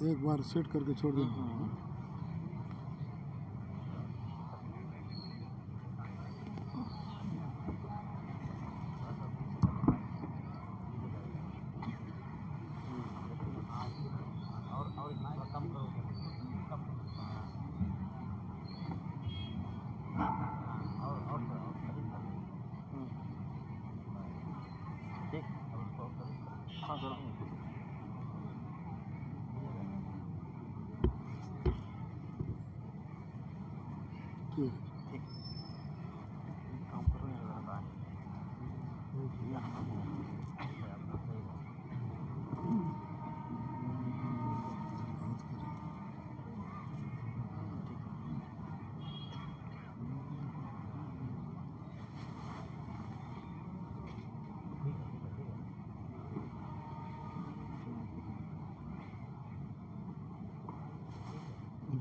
ایک بار سیٹ کر کے چھوڑ دینا.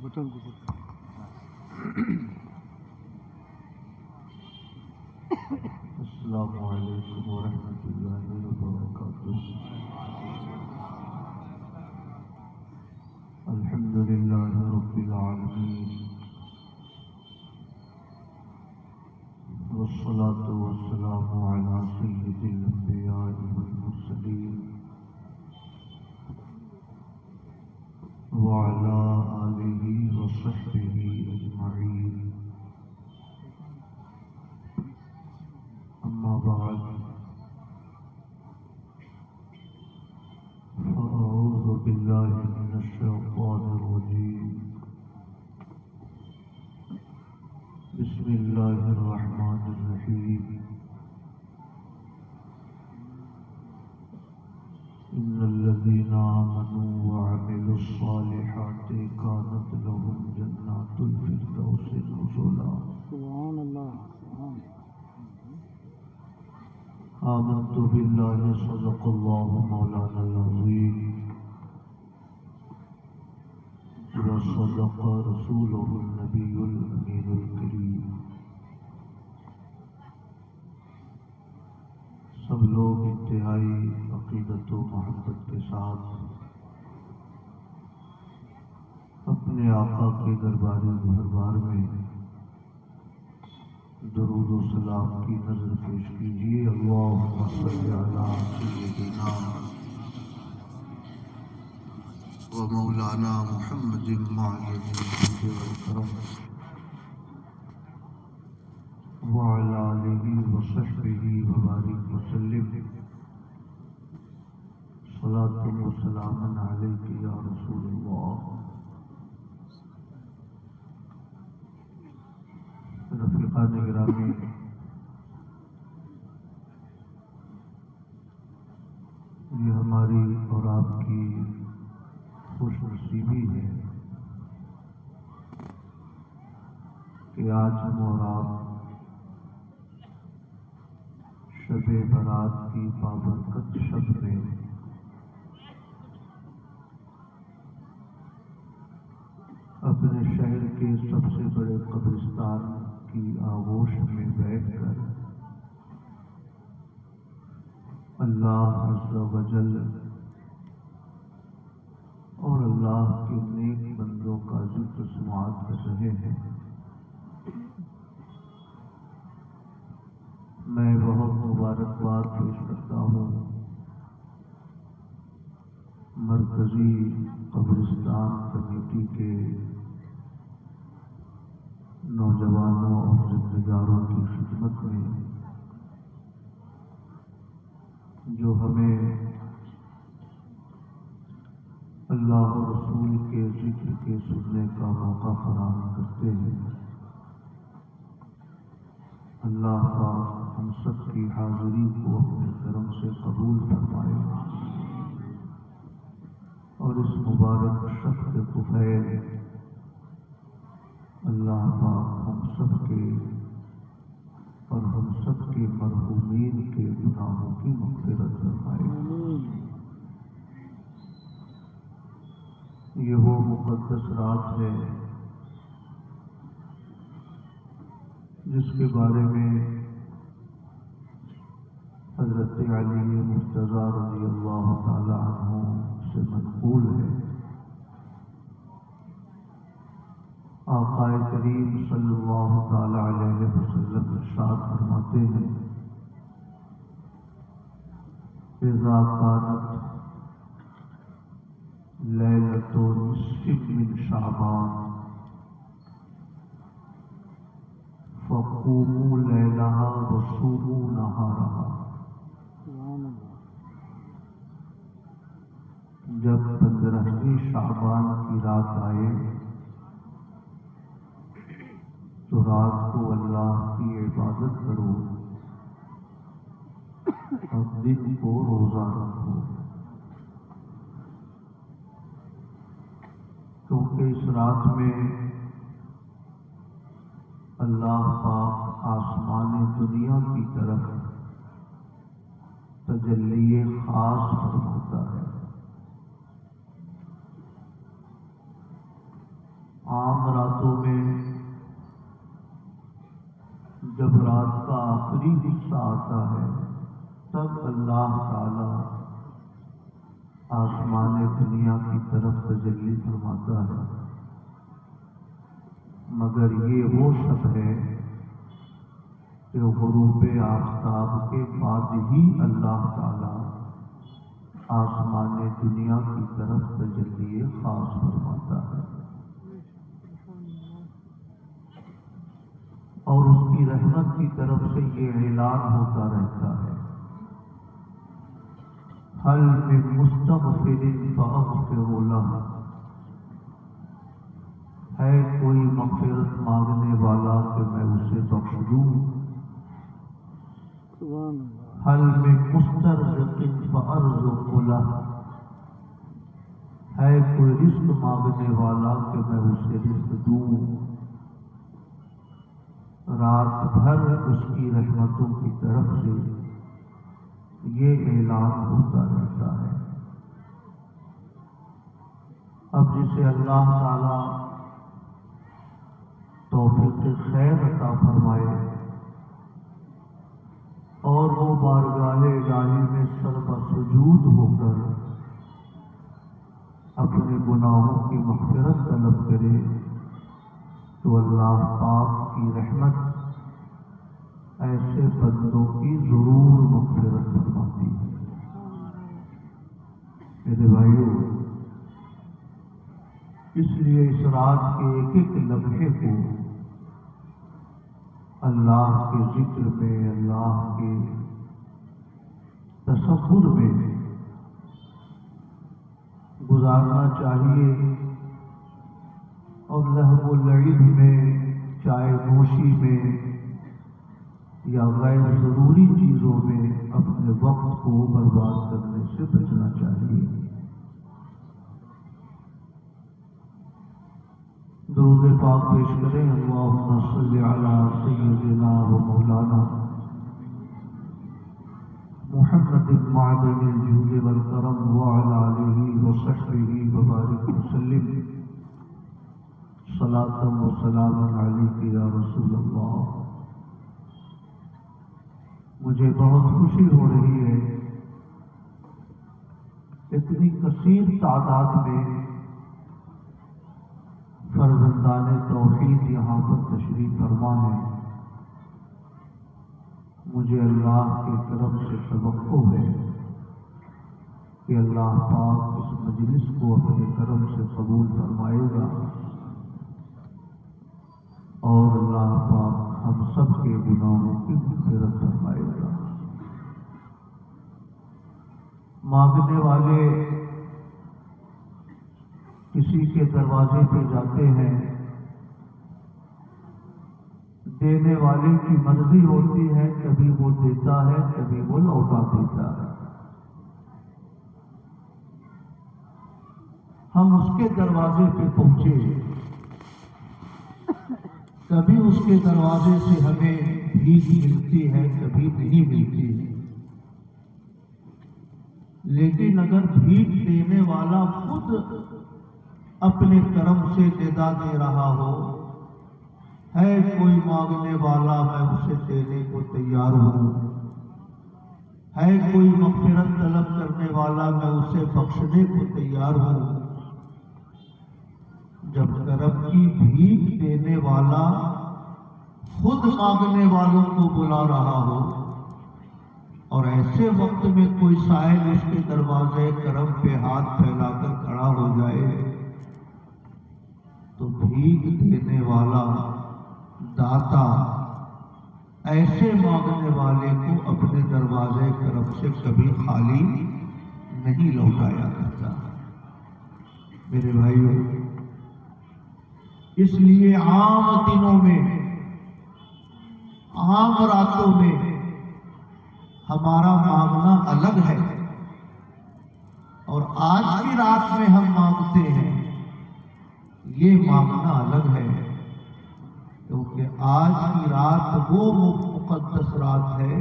بٹن کو پکڑ. السلام علیکم ورحمۃ اللہ وبرکاتہ. الحمد للہ رب العالمین والصلاة والسلام علی سید الانبیاء والمرسلین وعلى آلہ وصحبہ اجمعین. اما بعد فأعوذ باللہ من الشیطان الرجیم. بسم اللہ الرحمن الرحیم. ان الذين آمنوا وعملوا الصالحات كانت لهم جنات الفردوس نزلا. سبحان اللہ. آمنت بالله صدق الله مولانا العظيم وصدق رسوله النبي الأمين الكريم. سب لوگ انتہائی عقیدت و محبت کے ساتھ اپنے آقا کے دربار میں درود و سلام کی نظر پیش کیجیے. اللہم صلی علی سیدنا و مولانا محمد معلم الجود والکرم وعلی آلہ وصحبہ وبارک وسلم. صلاۃ و سلام علیک یا رسول اللہ. رفیقان گرامی، یہ ہماری اور آپ کی خوش نصیبی ہے کہ آج ہم اور آپ شب برات کی بابرکت شب میں اپنے شہر کے سب سے بڑے قبرستان کی آغوش میں بیٹھ کر اللہ عز و جل اور اللہ کے نیک بندوں کا ذکر سماعت کر رہے ہیں. میں بہت مبارکباد پیش کرتا ہوں مرکزی قبرستان کمیٹی کے نوجوانوں اور ذمہ داروں کی خدمت میں جو ہمیں اللہ اور رسول کے ذکر کے سننے کا موقع فراہم کرتے ہیں. اللہ پاک ہم سب کی حاضری کو اپنے کرم سے قبول فرمائے اور اس مبارک شب کے دوپہر اللہ پاک ہم سب کے اور ہم سب کے مرحومین کے گناہوں کی مغفرت فرمائے. یہ وہ مقدس رات ہے جس کے بارے میں حضرت علی مرتضیٰ رضی اللہ تعالی عنہ سے منقول ہے آقا کریم صلی اللہ تعالی علیہ وسلم ارشاد فرماتے ہیں اذا كانت لیلۃ نصف من شعبان فقوموا لیلہا وصوموا نہارہا. سبحان اللہ. جب 15ویں شعبان کی رات آئے تو رات کو اللہ کی عبادت کرو اور دن کو روزہ رکھو، کیونکہ اس رات میں اللہ پاک آسمان دنیا کی طرف تجلی خاص فرماتا ہے. عام راتوں میں جب رات کا آخری حصہ آتا ہے تب اللہ تعالی آسمان دنیا کی طرف تجلی فرماتا ہے، مگر یہ وہ شب ہے کہ غروب آفتاب کے بعد ہی اللہ تعالی آسمان دنیا کی طرف تجلی خاص فرماتا ہے اور اس کی رحمت کی طرف سے یہ اعلان ہوتا رہتا ہے حل من مستغفر فاغفر لہ. ہے کوئی مغفرت مانگنے والا کہ میں اسے بخش دوں. سبحان اللہ. حل من مسترزق فارزق لہ. ہے کوئی رزق مانگنے والا کہ میں اسے رزق دوں. رات بھر اس کی رحمتوں کی طرف سے یہ اعلان ہوتا رہتا ہے. اب جسے اللہ تعالی توفیق خیر عطا فرمائے اور وہ بارگاہ الہی میں سربسجود ہو کر اپنے گناہوں کی مغفرت طلب کرے تو اللہ پاک کی رحمت ایسے بندوں کی ضرور مغفرت فرماتی ہے. میرے بھائیوں، اس لیے اس رات کے ایک ایک لمحے کو اللہ کے ذکر میں، اللہ کے تصور میں گزارنا چاہیے اور لہو و لعب میں، چائے نوشی میں یا غیر ضروری چیزوں میں اپنے وقت کو برباد کرنے سے بچنا چاہیے. درود پاک پیش کریں. اللہم صلی علی سیدنا و مولانا محمد معدن الجود والکرم وعلی آلہ وصحبہ وبارک وسلم. صلاۃ و سلام علیک یا رسول اللہ. مجھے بہت خوشی ہو رہی ہے اتنی کثیر تعداد میں فرزندان توحید یہاں پر تشریف فرما ہے. مجھے اللہ کی طرف سے توقع ہے کہ اللہ پاک اس مجلس کو اپنے کرم سے قبول فرمائے گا اور اللہ پاک ہم سب کے گناہوں کی مغفرت فرمائے گا. مانگنے والے کسی کے دروازے پہ جاتے ہیں، دینے والے کی مرضی ہوتی ہے، کبھی وہ دیتا ہے کبھی وہ لوٹا دیتا ہے. ہم اس کے دروازے پہ پہنچے، کبھی اس کے دروازے سے ہمیں بھیک ملتی ہے کبھی نہیں ملتی ہے. لیکن اگر بھیک دینے والا خود اپنے کرم سے ندا دے رہا ہو، ہے کوئی مانگنے والا میں اسے دینے کو تیار ہوں، ہے کوئی مغفرت طلب کرنے والا میں اسے بخشنے کو تیار ہوں. جب کرم کی بھیک دینے والا خود مانگنے والوں کو بلا رہا ہو اور ایسے وقت میں کوئی سائل اس کے دروازے کرم پہ ہاتھ پھیلا کر کھڑا ہو جائے تو بھیک دینے والا داتا ایسے مانگنے والے کو اپنے دروازے کرم سے کبھی خالی نہیں لوٹایا کرتا۔ میرے بھائیوں، اس لیے عام دنوں میں، عام راتوں میں ہمارا مانگنا الگ ہے، اور آج کی رات میں ہم مانگتے ہیں یہ مانگنا الگ ہے، کیونکہ آج کی رات وہ مقدس رات ہے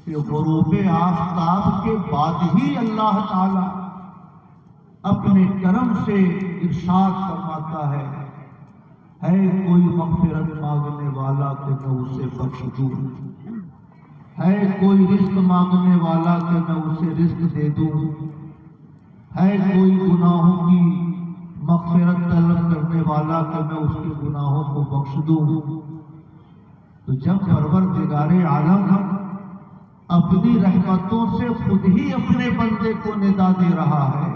کہ غروب آفتاب کے بعد ہی اللہ تعالی اپنے کرم سے ارشاد فرماتا ہے کوئی مغفرت مانگنے والا کہ میں اسے بخش دوں، ہے کوئی رزق مانگنے والا کہ میں اسے رزق دے دوں، ہے کوئی گناہوں کی مغفرت طلب کرنے والا کہ میں اس کے گناہوں کو بخش دوں۔ تو جب پروردگار عالم اپنی رحمتوں سے خود ہی اپنے بندے کو ندا دے رہا ہے،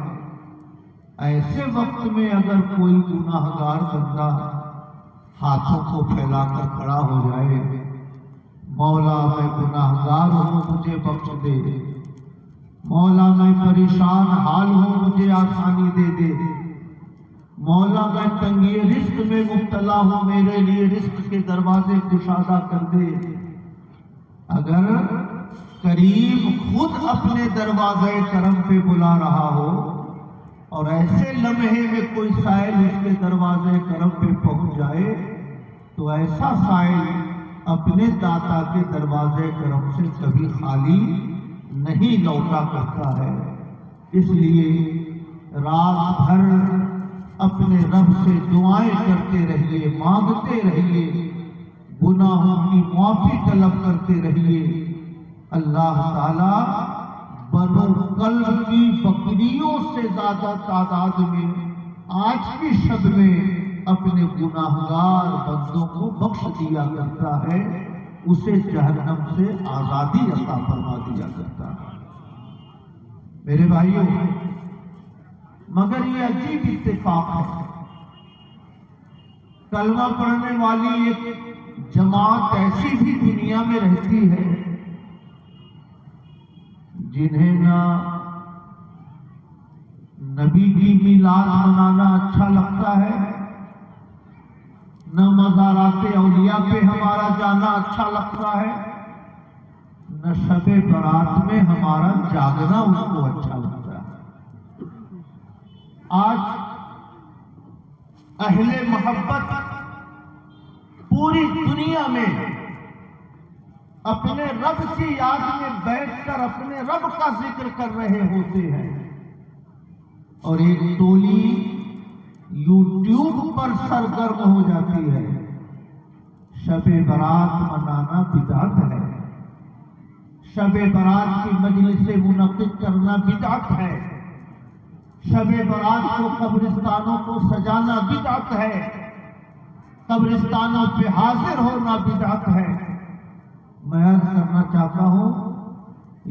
ایسے وقت میں اگر کوئی گناہگار بندہ ہاتھوں کو پھیلا کر کھڑا ہو جائے، مولا میں گناہگار ہوں مجھے بخش دے، مولا میں پریشان حال ہوں مجھے آسانی دے دے، مولا میں تنگی رزق میں مبتلا ہوں میرے لیے رزق کے دروازے کشادہ کر دے، اگر کریم خود اپنے دروازے کرم پہ بلا رہا ہو اور ایسے لمحے میں کوئی سائل اس کے دروازے کرم پہ پہنچ جائے تو ایسا سائل اپنے داتا کے دروازے کرم سے کبھی خالی نہیں لوٹا کرتا ہے۔ اس لیے رات بھر اپنے رب سے دعائیں کرتے رہیے، مانگتے رہیے، گناہوں کی معافی طلب کرتے رہیے۔ اللہ تعالیٰ بنو قلب کی بکریوں سے زیادہ تعداد میں آج کی شب میں اپنے گناہگار بندوں کو بخش دیا کرتا ہے، اسے جہنم سے آزادی عطا فرما دیا کرتا ہے۔ میرے بھائیوں، مگر یہ عجیب اتفاق ہے، کلمہ پڑھنے والی ایک جماعت ایسی بھی دنیا میں رہتی ہے جنہیں نہ نبی کی میلاد منانا اچھا لگتا ہے، نہ مزارات اولیاء پہ ہمارا جانا اچھا لگتا ہے، نہ شب برات میں ہمارا جاگنا اس کو اچھا لگتا ہے۔ آج اہل محبت پوری دنیا میں اپنے رب کی یاد میں بیٹھ کر اپنے رب کا ذکر کر رہے ہوتے ہیں، اور ایک ٹولی یوٹیوب پر سرگرم ہو جاتی ہے۔ شب برات منانا بدعت ہے، شب برات کی مجلسیں منعقد کرنا بدعت ہے، شب برات کو قبرستانوں کو سجانا بدعت ہے، قبرستانوں پہ حاضر ہونا بدعت ہے۔ میں عرض کرنا چاہتا ہوں،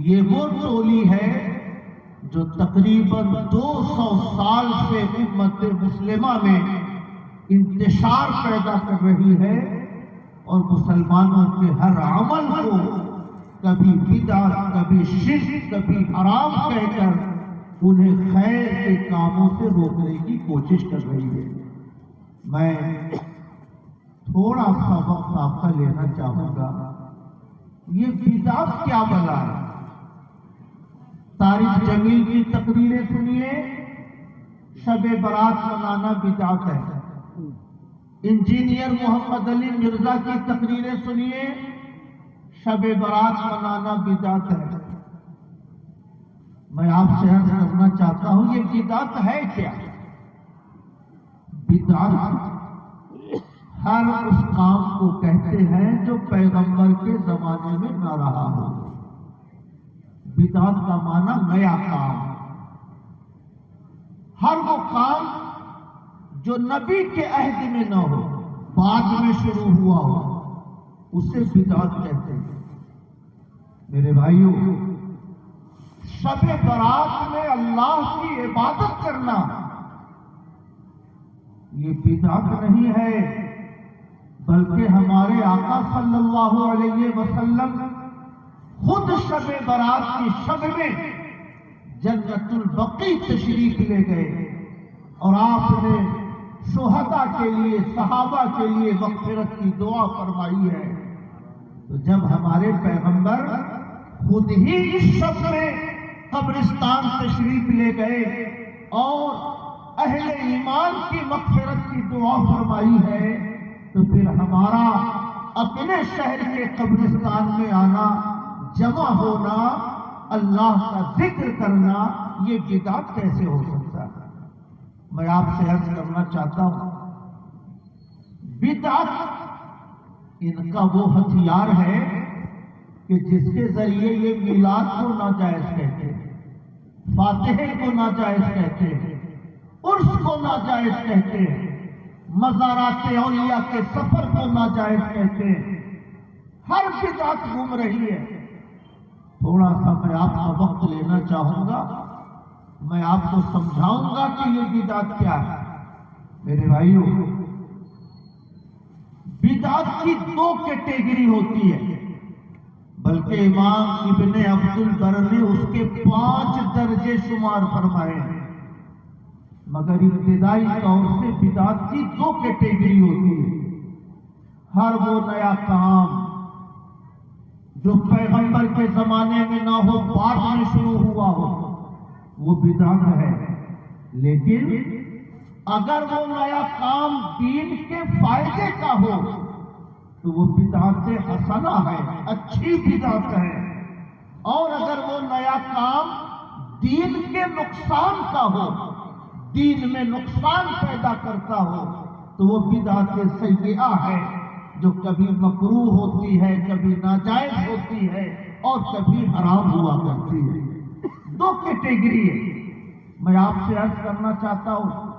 یہ وہ ٹولی ہے جو تقریباً 200 سال سے امت مسلمہ میں انتشار پیدا کر رہی ہے، اور مسلمانوں کے ہر عمل کو کبھی بدعت، کبھی شرک، کبھی حرام کہہ کر انہیں خیر کے کاموں سے روکنے کی کوشش کر رہی ہے۔ میں تھوڑا سا وقت آپ کا لینا چاہوں گا، یہ بدعت کیا بلا ہے؟ طارق جمیل کی تقریریں سنیے، شب برات منانا بدعت ہے۔ انجینئر محمد علی مرزا کی تقریریں سنیے، شب برات منانا بدعت ہے۔ میں آپ سے عرض کرنا چاہتا ہوں، یہ بدعت ہے کیا؟ بدعت ہر اس کام کو کہتے ہیں جو پیغمبر کے زمانے میں نہ رہا ہو۔ بدعت کا معنی نیا کام، ہر وہ کام جو نبی کے عہد میں نہ ہو، بعد میں شروع ہوا ہو، اسے بدعت کہتے ہیں۔ میرے بھائیوں، شب برات میں اللہ کی عبادت کرنا یہ بدعت نہیں ہے، بلکہ ہمارے آقا صلی اللہ علیہ وسلم خود شب برات کی شب میں جنت البقیع تشریف لے گئے اور آپ نے شہداء کے لیے، صحابہ کے لیے مغفرت کی دعا فرمائی ہے۔ تو جب ہمارے پیغمبر خود ہی اس شب میں قبرستان تشریف لے گئے اور اہل ایمان کی مغفرت کی دعا فرمائی ہے، تو پھر ہمارا اپنے شہر کے قبرستان میں آنا، جمع ہونا، اللہ کا ذکر کرنا، یہ بدعت کیسے ہو سکتا ہے؟ میں آپ سے عرض کرنا چاہتا ہوں، بدعت ان کا وہ ہتھیار ہے کہ جس کے ذریعے یہ میلاد کو ناجائز کہتے ہیں، فاتحے کو ناجائز کہتے ہیں، عرس کو ناجائز کہتے ہیں، مزارات اولیاء کے سفر کو ناجائز کہتے ہیں۔ ہر بدعت گھوم رہی ہے۔ تھوڑا سا میں آپ کا وقت لینا چاہوں گا، میں آپ کو سمجھاؤں گا کہ یہ بدعت کیا ہے۔ میرے بھائیوں، بدعت کی دو کیٹیگری ہوتی ہے، بلکہ امام ابن عبد البر نے اس کے 5 درجے شمار فرمائے ہیں، مگر ابتدائی طور سے بدعت کی 2 کیٹیگری ہوتی ہے۔ ہر وہ نیا کام جو پیغمبر کے زمانے میں نہ ہو، بعد میں شروع ہوا ہو، وہ بدعت ہے۔ لیکن اگر وہ نیا کام دین کے فائدے کا ہو تو وہ بدعت حسنہ ہے، اچھی بدعت ہے۔ اور اگر وہ نیا کام دین کے نقصان کا ہو، دین میں نقصان پیدا کرتا ہو، تو وہ بدعت سیئہ ہے، جو کبھی مکروہ ہوتی ہے، کبھی ناجائز ہوتی ہے اور کبھی حرام ہوا کرتی ہے۔ 2 کیٹیگری ہے۔ میں آپ سے عرض کرنا چاہتا ہوں،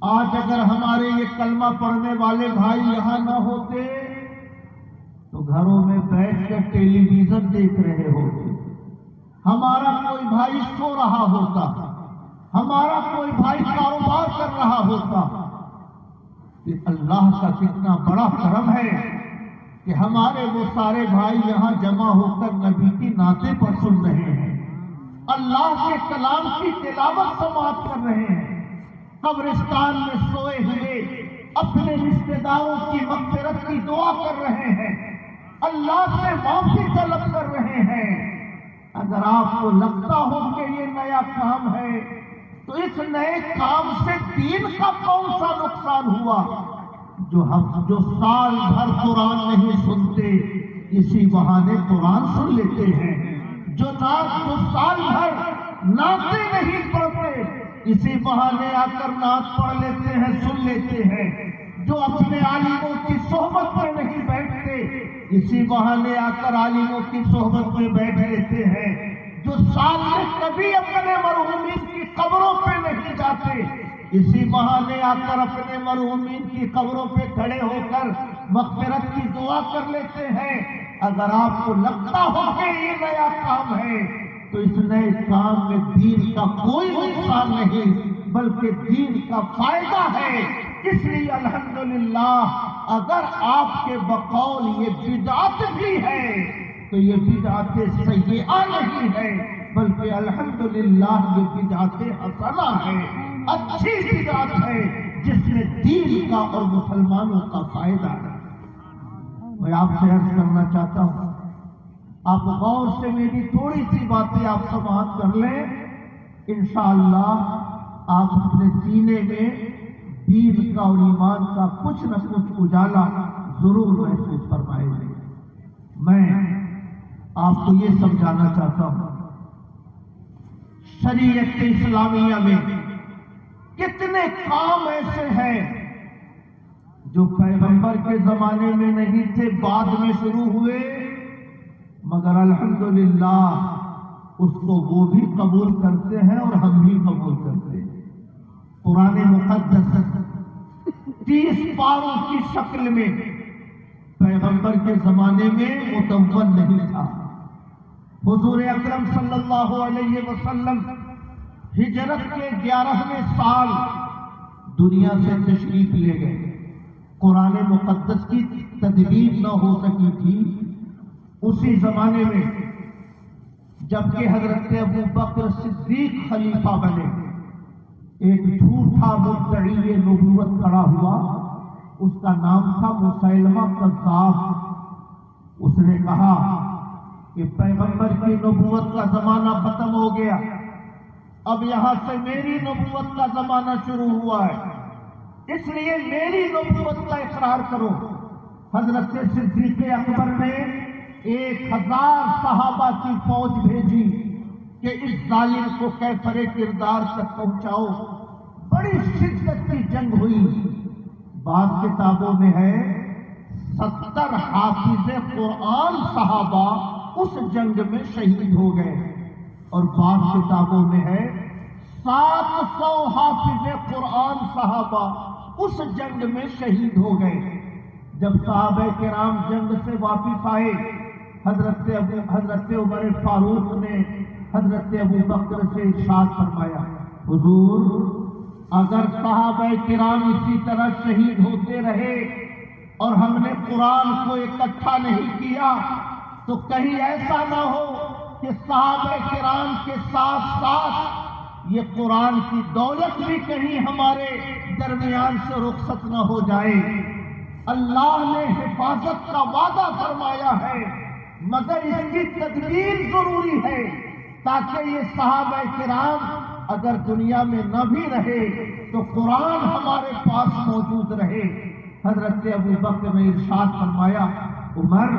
آج اگر ہمارے یہ کلمہ پڑھنے والے بھائی یہاں نہ ہوتے تو گھروں میں بیٹھ کر ٹیلی ویژن دیکھ رہے ہوتے، ہمارا کوئی بھائی سو رہا ہوتا، ہمارا کوئی بھائی کاروبار کر رہا ہوتا۔ کہ اللہ کا کتنا بڑا کرم ہے کہ ہمارے وہ سارے بھائی یہاں جمع ہو کر نبی کی نعتیں پر سن رہے ہیں، اللہ کے کلام کی تلاوت سماعت کر رہے ہیں، قبرستان میں سوئے ہوئے اپنے رشتہ داروں کی مغفرت کی دعا کر رہے ہیں، اللہ سے معافی طلب کر رہے ہیں۔ اگر آپ کو لگتا ہو کہ یہ نیا کام ہے تو اس نئے کام سے دین کا کون سا نقصان ہوا؟ جو سال بھر قرآن نہیں سنتے، اسی بہانے قرآن سن لیتے ہیں۔ جو سال بھر نعتیں نہیں پڑھتے، اسی بہانے آ کر نعت پڑھ لیتے ہیں، سن لیتے ہیں۔ جو اپنے عالموں کی صحبت میں نہیں بیٹھتے، اسی بہانے آ کر عالموں کی صحبت میں بیٹھ لیتے ہیں۔ جو سال میں کبھی اپنے مرحومین کی قبروں پہ نہیں جاتے، اسی بہانے آ کر اپنے مرحومین کی قبروں پہ کھڑے ہو کر مغفرت کی دعا کر لیتے ہیں۔ اگر آپ کو لگتا ہو کہ یہ نیا کام ہے تو اس نئے کام میں دین کا کوئی نقصان نہیں بلکہ دین کا فائدہ ہے۔ اس لیے الحمدللہ اگر آپ کے بقول یہ بدعت بھی ہے تو یہ بدعت سیئہ نہیں ہے بلکہ الحمدللہ یہ بدعت حسنہ ہے، اچھی بدعت ہے جس میں دین کا اور مسلمانوں کا فائدہ ہے۔ میں آپ سے عرض کرنا چاہتا ہوں، آپ غور سے میری تھوڑی سی باتیں آپ سماعت کر لیں، انشاءاللہ آپ اپنے سینے میں دین کا اور ایمان کا کچھ نہ کچھ اجالا ضرور محسوس فرمائیں گے۔ میں آپ کو یہ سمجھانا چاہتا ہوں، شریعت اسلامیہ میں کتنے کام ایسے ہیں جو پیغمبر کے زمانے میں نہیں تھے، بعد میں شروع ہوئے، مگر الحمدللہ اس کو وہ بھی قبول کرتے ہیں اور ہم بھی قبول کرتے ہیں۔ قرآن مقدس 30 پاروں کی شکل میں پیغمبر کے زمانے میں مدون نہیں تھا۔ حضور اکرم صلی اللہ علیہ وسلم ہجرت کے 11ویں سال دنیا سے تشریف لے گئے۔ قرآن مقدس کی تدوین نہ ہو سکی تھی اسی زمانے میں، جبکہ حضرت ابو بکر صدیق خلیفہ بنے، ایک جھوٹا مدعی نبوت کھڑا ہوا، اس کا نام تھا مسیلمہ کذاب۔ اس نے کہا کہ پیغمبر کی نبوت کا زمانہ ختم ہو گیا، اب یہاں سے میری نبوت کا زمانہ شروع ہوا ہے، اس لیے میری نبوت کا اقرار کرو۔ حضرت صدیق اکبر نے 1000 صحابہ کی فوج بھیجی کہ اس ظالم کو کیفر کردار تک پہنچاؤ۔ بڑی شدت کی جنگ ہوئی، بعض کتابوں میں ہے 70 حافظ قرآن صحابہ اس جنگ میں شہید ہو گئے، اور بعض کتابوں میں ہے 700 حافظ قرآن صحابہ اس جنگ میں شہید ہو گئے۔ جب صحابہ کرام جنگ سے واپس آئے، حضرت عمر فاروق نے حضرت ابو بکر سے ارشاد فرمایا، حضور اگر صحابہ کرام اسی طرح شہید ہوتے رہے اور ہم نے قرآن کو اکٹھا نہیں کیا تو کہیں ایسا نہ ہو کہ صحابہ کرام کے ساتھ ساتھ یہ قرآن کی دولت بھی کہیں ہمارے درمیان سے رخصت نہ ہو جائے۔ اللہ نے حفاظت کا وعدہ فرمایا ہے، مگر اس کی تدبیر ضروری ہے تاکہ یہ صحابہ کرام اگر دنیا میں نہ بھی رہے تو قرآن ہمارے پاس موجود رہے۔ حضرت ابو بکر نے ارشاد فرمایا، عمر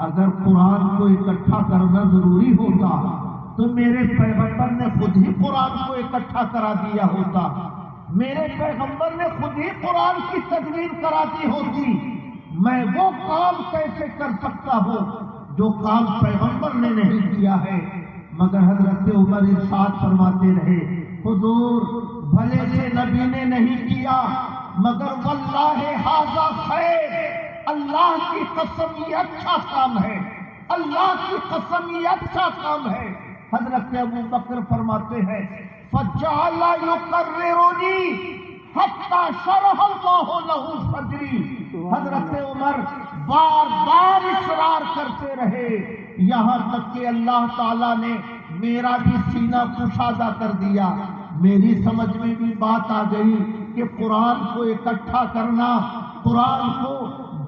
اگر قرآن کو اکٹھا کرنا ضروری ہوتا تو میرے پیغمبر نے خود ہی قرآن کو اکٹھا کرا دیا ہوتا، میرے پیغمبر نے خود ہی قرآن کی تدوین کرا دی ہوتی، میں وہ کام کیسے کر سکتا ہوں جو کام پیغمبر نے نہیں کیا ہے؟ مگر حضرت عمر ارشاد فرماتے رہے، حضور بھلے سے نبی نے نہیں کیا مگر واللہ ھذا خیر، اللہ کی قسم یہ اچھا کام ہے، اللہ کی قسم یہ اچھا کام ہے۔ حضرت ابو بکر فرماتے ہیں فجعل یقررنی حتی شرح اللہ لہ صدری، حضرت عمر بار بار اصرار کرتے رہے یہاں تک کہ اللہ تعالیٰ نے میرا بھی سینہ کشادہ کر دیا، میری سمجھ میں بھی بات آ گئی کہ قرآن کو اکٹھا کرنا، قرآن کو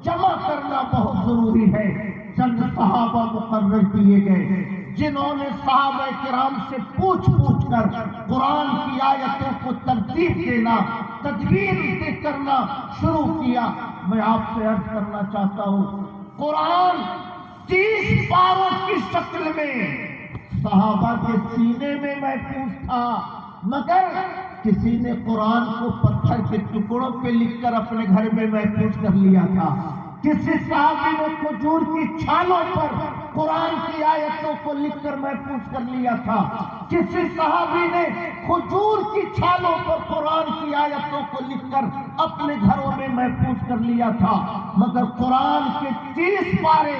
جمع کرنا بہت ضروری ہے۔ چند صحابہ مقرر کیے گئے جنہوں نے صحابہ کرام سے پوچھ کر قرآن کی آیتوں کو ترتیب دینا، تدوین کرنا شروع کیا۔ میں آپ سے عرض کرنا چاہتا ہوں، قرآن 30 پاروں کی شکل میں صحابہ کے سینے میں محفوظ تھا، مگر کسی نے قرآن کو پتھر کے ٹکڑوں پہ لکھ کر اپنے گھر میں محفوظ کر لیا تھا، کسی صحابی نے کھجور کی چھالوں پر قرآن کی آیتوں کو لکھ کر محفوظ کر لیا تھا، کسی صحابی نے کھجور کی چھالوں پر قرآن کی آیتوں کو لکھ کر اپنے گھروں میں محفوظ کر لیا تھا، مگر قرآن کے 30 پارے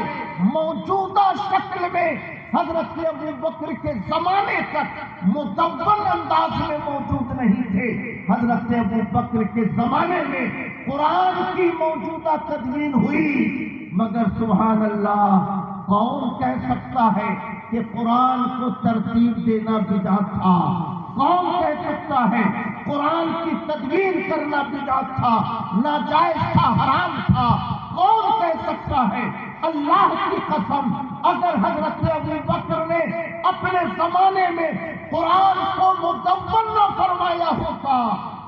موجودہ شکل میں حضرت ابو بکر کے زمانے تک مدون انداز میں موجود نہیں تھے۔ حضرت ابو بکر کے زمانے میں قرآن کی موجودہ تدوین ہوئی، مگر سبحان اللہ کون کہہ سکتا ہے کہ قرآن کو ترتیب دینا بدعت تھا؟ کون کہہ سکتا ہے قرآن کی تدوین کرنا بدعت تھا، ناجائز تھا، حرام تھا؟ کون کہہ سکتا ہے؟ اللہ کی قسم اگر حضرت ابو بکر نے اپنے زمانے میں قرآن کو مدون نہ فرمایا ہوتا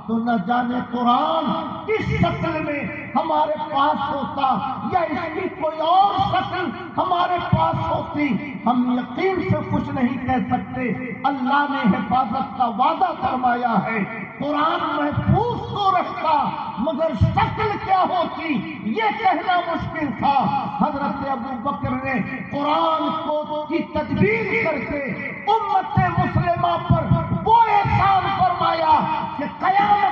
تو نہ جانے قرآن کس شکل میں ہمارے پاس ہوتا یا اس کی کوئی اور شکل ہمارے پاس ہوتی، ہم یقین سے کچھ نہیں کہہ سکتے۔ اللہ نے حفاظت کا وعدہ فرمایا ہے، قرآن محفوظ تو رکھتا مگر شکل کیا ہوتی یہ کہنا مشکل تھا۔ حضرت ابو بکر نے قرآن کو کی تدبیر کر کے امت مسلمہ پر وہ احسان فرمایا کہ قیامت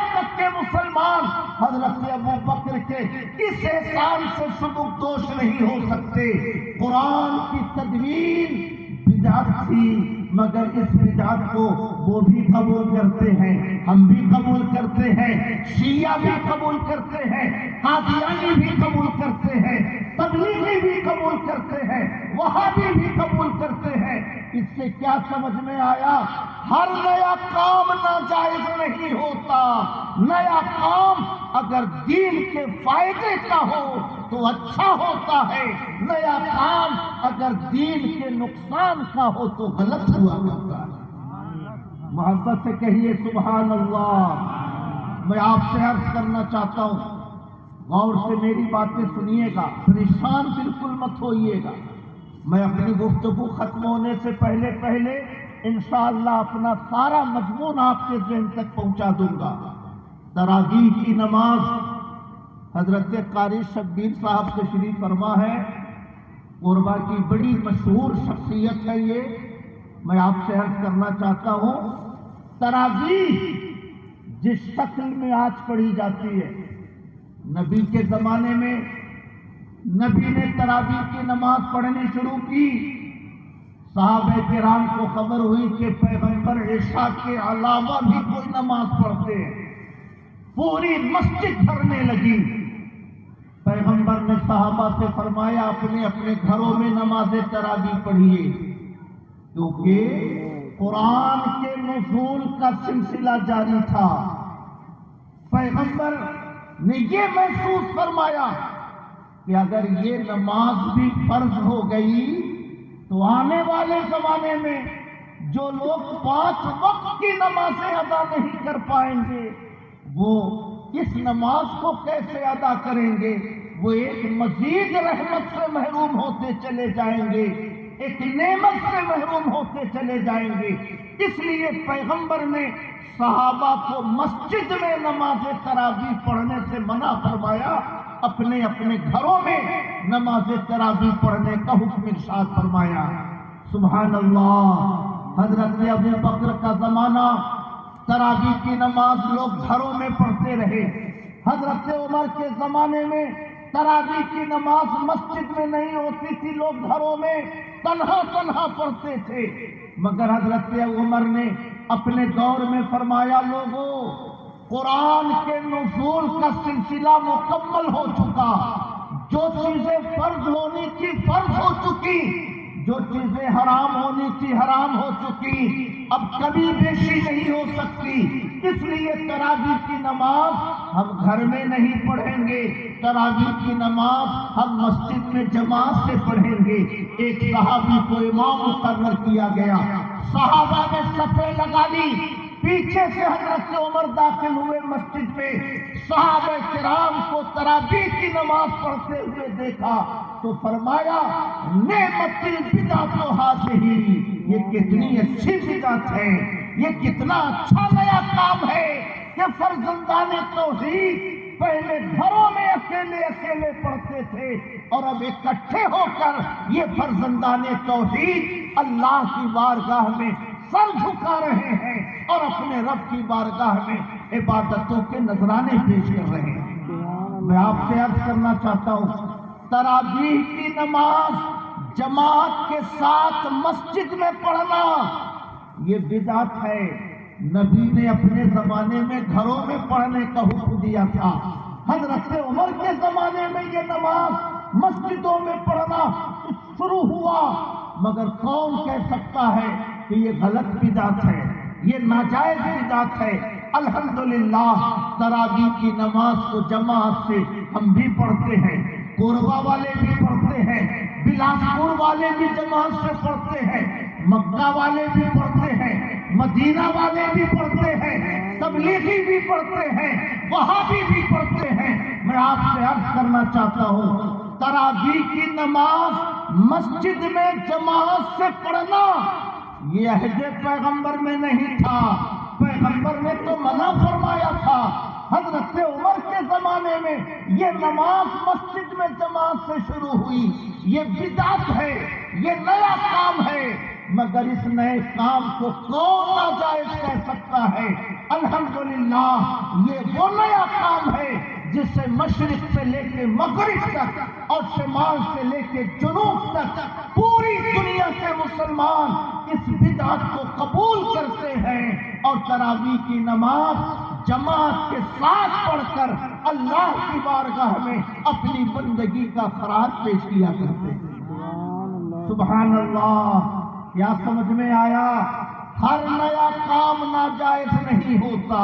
حضرت ابو بکر کے اس احسان سے سبکدوش نہیں ہو سکتے۔ قرآن کی تدوین بدعت تھی، مگر اس بدعت کو وہ بھی قبول کرتے ہیں، ہم بھی قبول کرتے ہیں، شیعہ بھی قبول کرتے ہیں، قادیانی بھی قبول کرتے ہیں، تبلیغی بھی قبول کرتے ہیں، وہابی بھی قبول کرتے ہیں۔ اس سے کیا سمجھ میں آیا؟ ہر نیا کام ناجائز نہیں ہوتا، نیا کام اگر دین کے فائدے کا ہو تو اچھا ہوتا ہے، نیا کام اگر دین کے نقصان کا ہو تو غلط ہوا کرتا ہے۔ محبت سے کہیے سبحان اللہ۔ میں آپ سے عرض کرنا چاہتا ہوں، غور سے میری باتیں سنیے گا، پریشان بالکل مت ہوئیے گا۔ میں اپنی گفتگو ختم ہونے سے پہلے انشاءاللہ اپنا سارا مضمون آپ کے ذہن تک پہنچا دوں گا۔ تراویح کی نماز، حضرت قاری شبیر صاحب تشریف فرما ہے، قربہ کی بڑی مشہور شخصیت ہے یہ۔ میں آپ سے عرض کرنا چاہتا ہوں، تراویح جس شکل میں آج پڑھی جاتی ہے، نبی کے زمانے میں نبی نے تراویح کی نماز پڑھنی شروع کی، صحابہ کرام کو خبر ہوئی کہ پیغمبر عشاء کے علاوہ بھی کوئی نماز پڑھتے ہیں، پوری مسجد بھرنے لگی۔ پیغمبر نے صحابہ سے فرمایا اپنے اپنے گھروں میں نماز تراویح پڑھیے، کیونکہ قرآن کے نزول کا سلسلہ جاری تھا۔ پیغمبر نے یہ محسوس فرمایا کہ اگر یہ نماز بھی فرض ہو گئی تو آنے والے زمانے میں جو لوگ 5 وقت کی نمازیں ادا نہیں کر پائیں گے وہ اس نماز کو کیسے ادا کریں گے؟ وہ ایک مزید رحمت سے محروم ہوتے چلے جائیں گے، ایک نعمت سے محروم ہوتے چلے جائیں گے۔ اس لیے پیغمبر نے صحابہ کو مسجد میں نماز تراویح پڑھنے سے منع فرمایا، اپنے اپنے گھروں میں نماز تراویح پڑھنے کا حکم ارشاد فرمایا۔ سبحان اللہ۔ حضرت ابو بکر کا زمانہ، تراویح کی نماز لوگ گھروں میں پڑھتے رہے۔ حضرت عمر کے زمانے میں تراویح کی نماز مسجد میں نہیں ہوتی تھی، لوگ گھروں میں تنہا پڑھتے تھے، مگر حضرت عمر نے اپنے دور میں فرمایا، لوگوں قرآن کے نزول کا سلسلہ مکمل ہو چکا، جو چیزیں فرض ہونی تھی فرض ہو چکی، جو چیزیں حرام ہونی تھی حرام ہو چکی، اب کبھی بیشی نہیں ہو سکتی۔ اس لیے تراویح کی نماز ہم گھر میں نہیں پڑھیں گے، تراویح کی نماز ہم مسجد میں جماعت سے پڑھیں گے۔ ایک صحابی کو امام مقرر کیا گیا، صحابہ نے صفیں لگا لی، پیچھے سے حضرت عمر داخل ہوئے مسجد میں، صحابہ کرام کو تراویح کی نماز پڑھتے ہوئے دیکھا تو فرمایا، نعمت البدعۃ ھذہ، یہ کتنی اچھی بدعت ہے، یہ کتنا اچھا نیا کام ہے کہ فرزندان توحید پہلے گھروں میں اکیلے پڑھتے تھے اور اب اکٹھے ہو کر یہ فرزندان توحید اللہ کی بارگاہ میں سر جھکا رہے ہیں اور اپنے رب کی بارگاہ میں عبادتوں کے نذرانے پیش کر رہے ہیں۔ میں آپ سے عرض کرنا چاہتا ہوں، تراویح کی نماز جماعت کے ساتھ مسجد میں پڑھنا یہ بدعت ہے۔ نبی نے اپنے زمانے میں گھروں میں پڑھنے کا حکم دیا تھا، حضرت عمر کے زمانے میں یہ نماز مسجدوں میں پڑھنا شروع ہوا، مگر کون کہہ سکتا ہے کہ یہ غلط بدعت ہے، یہ ناجائز بدعت ہے؟ الحمدللہ تراویح کی نماز کو جماعت سے ہم بھی پڑھتے ہیں، قربہ والے بھی پڑھتے ہیں، بلاسپور والے بھی جماعت سے پڑھتے ہیں، مکہ والے بھی پڑھتے ہیں، مدینہ والے بھی پڑھتے ہیں، تبلیغی بھی پڑھتے ہیں، وہابی بھی پڑھتے ہیں۔ میں آپ سے عرض کرنا چاہتا ہوں، تراویح کی نماز مسجد میں جماعت سے پڑھنا یہ عہد پیغمبر میں نہیں تھا، پیغمبر نے تو منع فرمایا تھا۔ حضرت عمر کے زمانے میں یہ نماز مسجد میں جماعت سے شروع ہوئی، یہ بدعت ہے، یہ نیا کام ہے۔ مگر اس نئے کام کو کون ناجائز کہہ سکتا ہے؟ الحمدللہ یہ وہ نیا کام ہے جسے مشرق سے لے کے مغرب تک اور شمال سے لے کے جنوب تک پوری دنیا کے مسلمان اس بدعت کو قبول کرتے ہیں اور تراویح کی نماز جماعت کے ساتھ پڑھ کر اللہ کی بارگاہ میں اپنی بندگی کا خراج پیش کیا کرتے ہیں۔ سبحان اللہ! کیا سمجھ میں آیا؟ ہر نیا کام ناجائز نہیں ہوتا،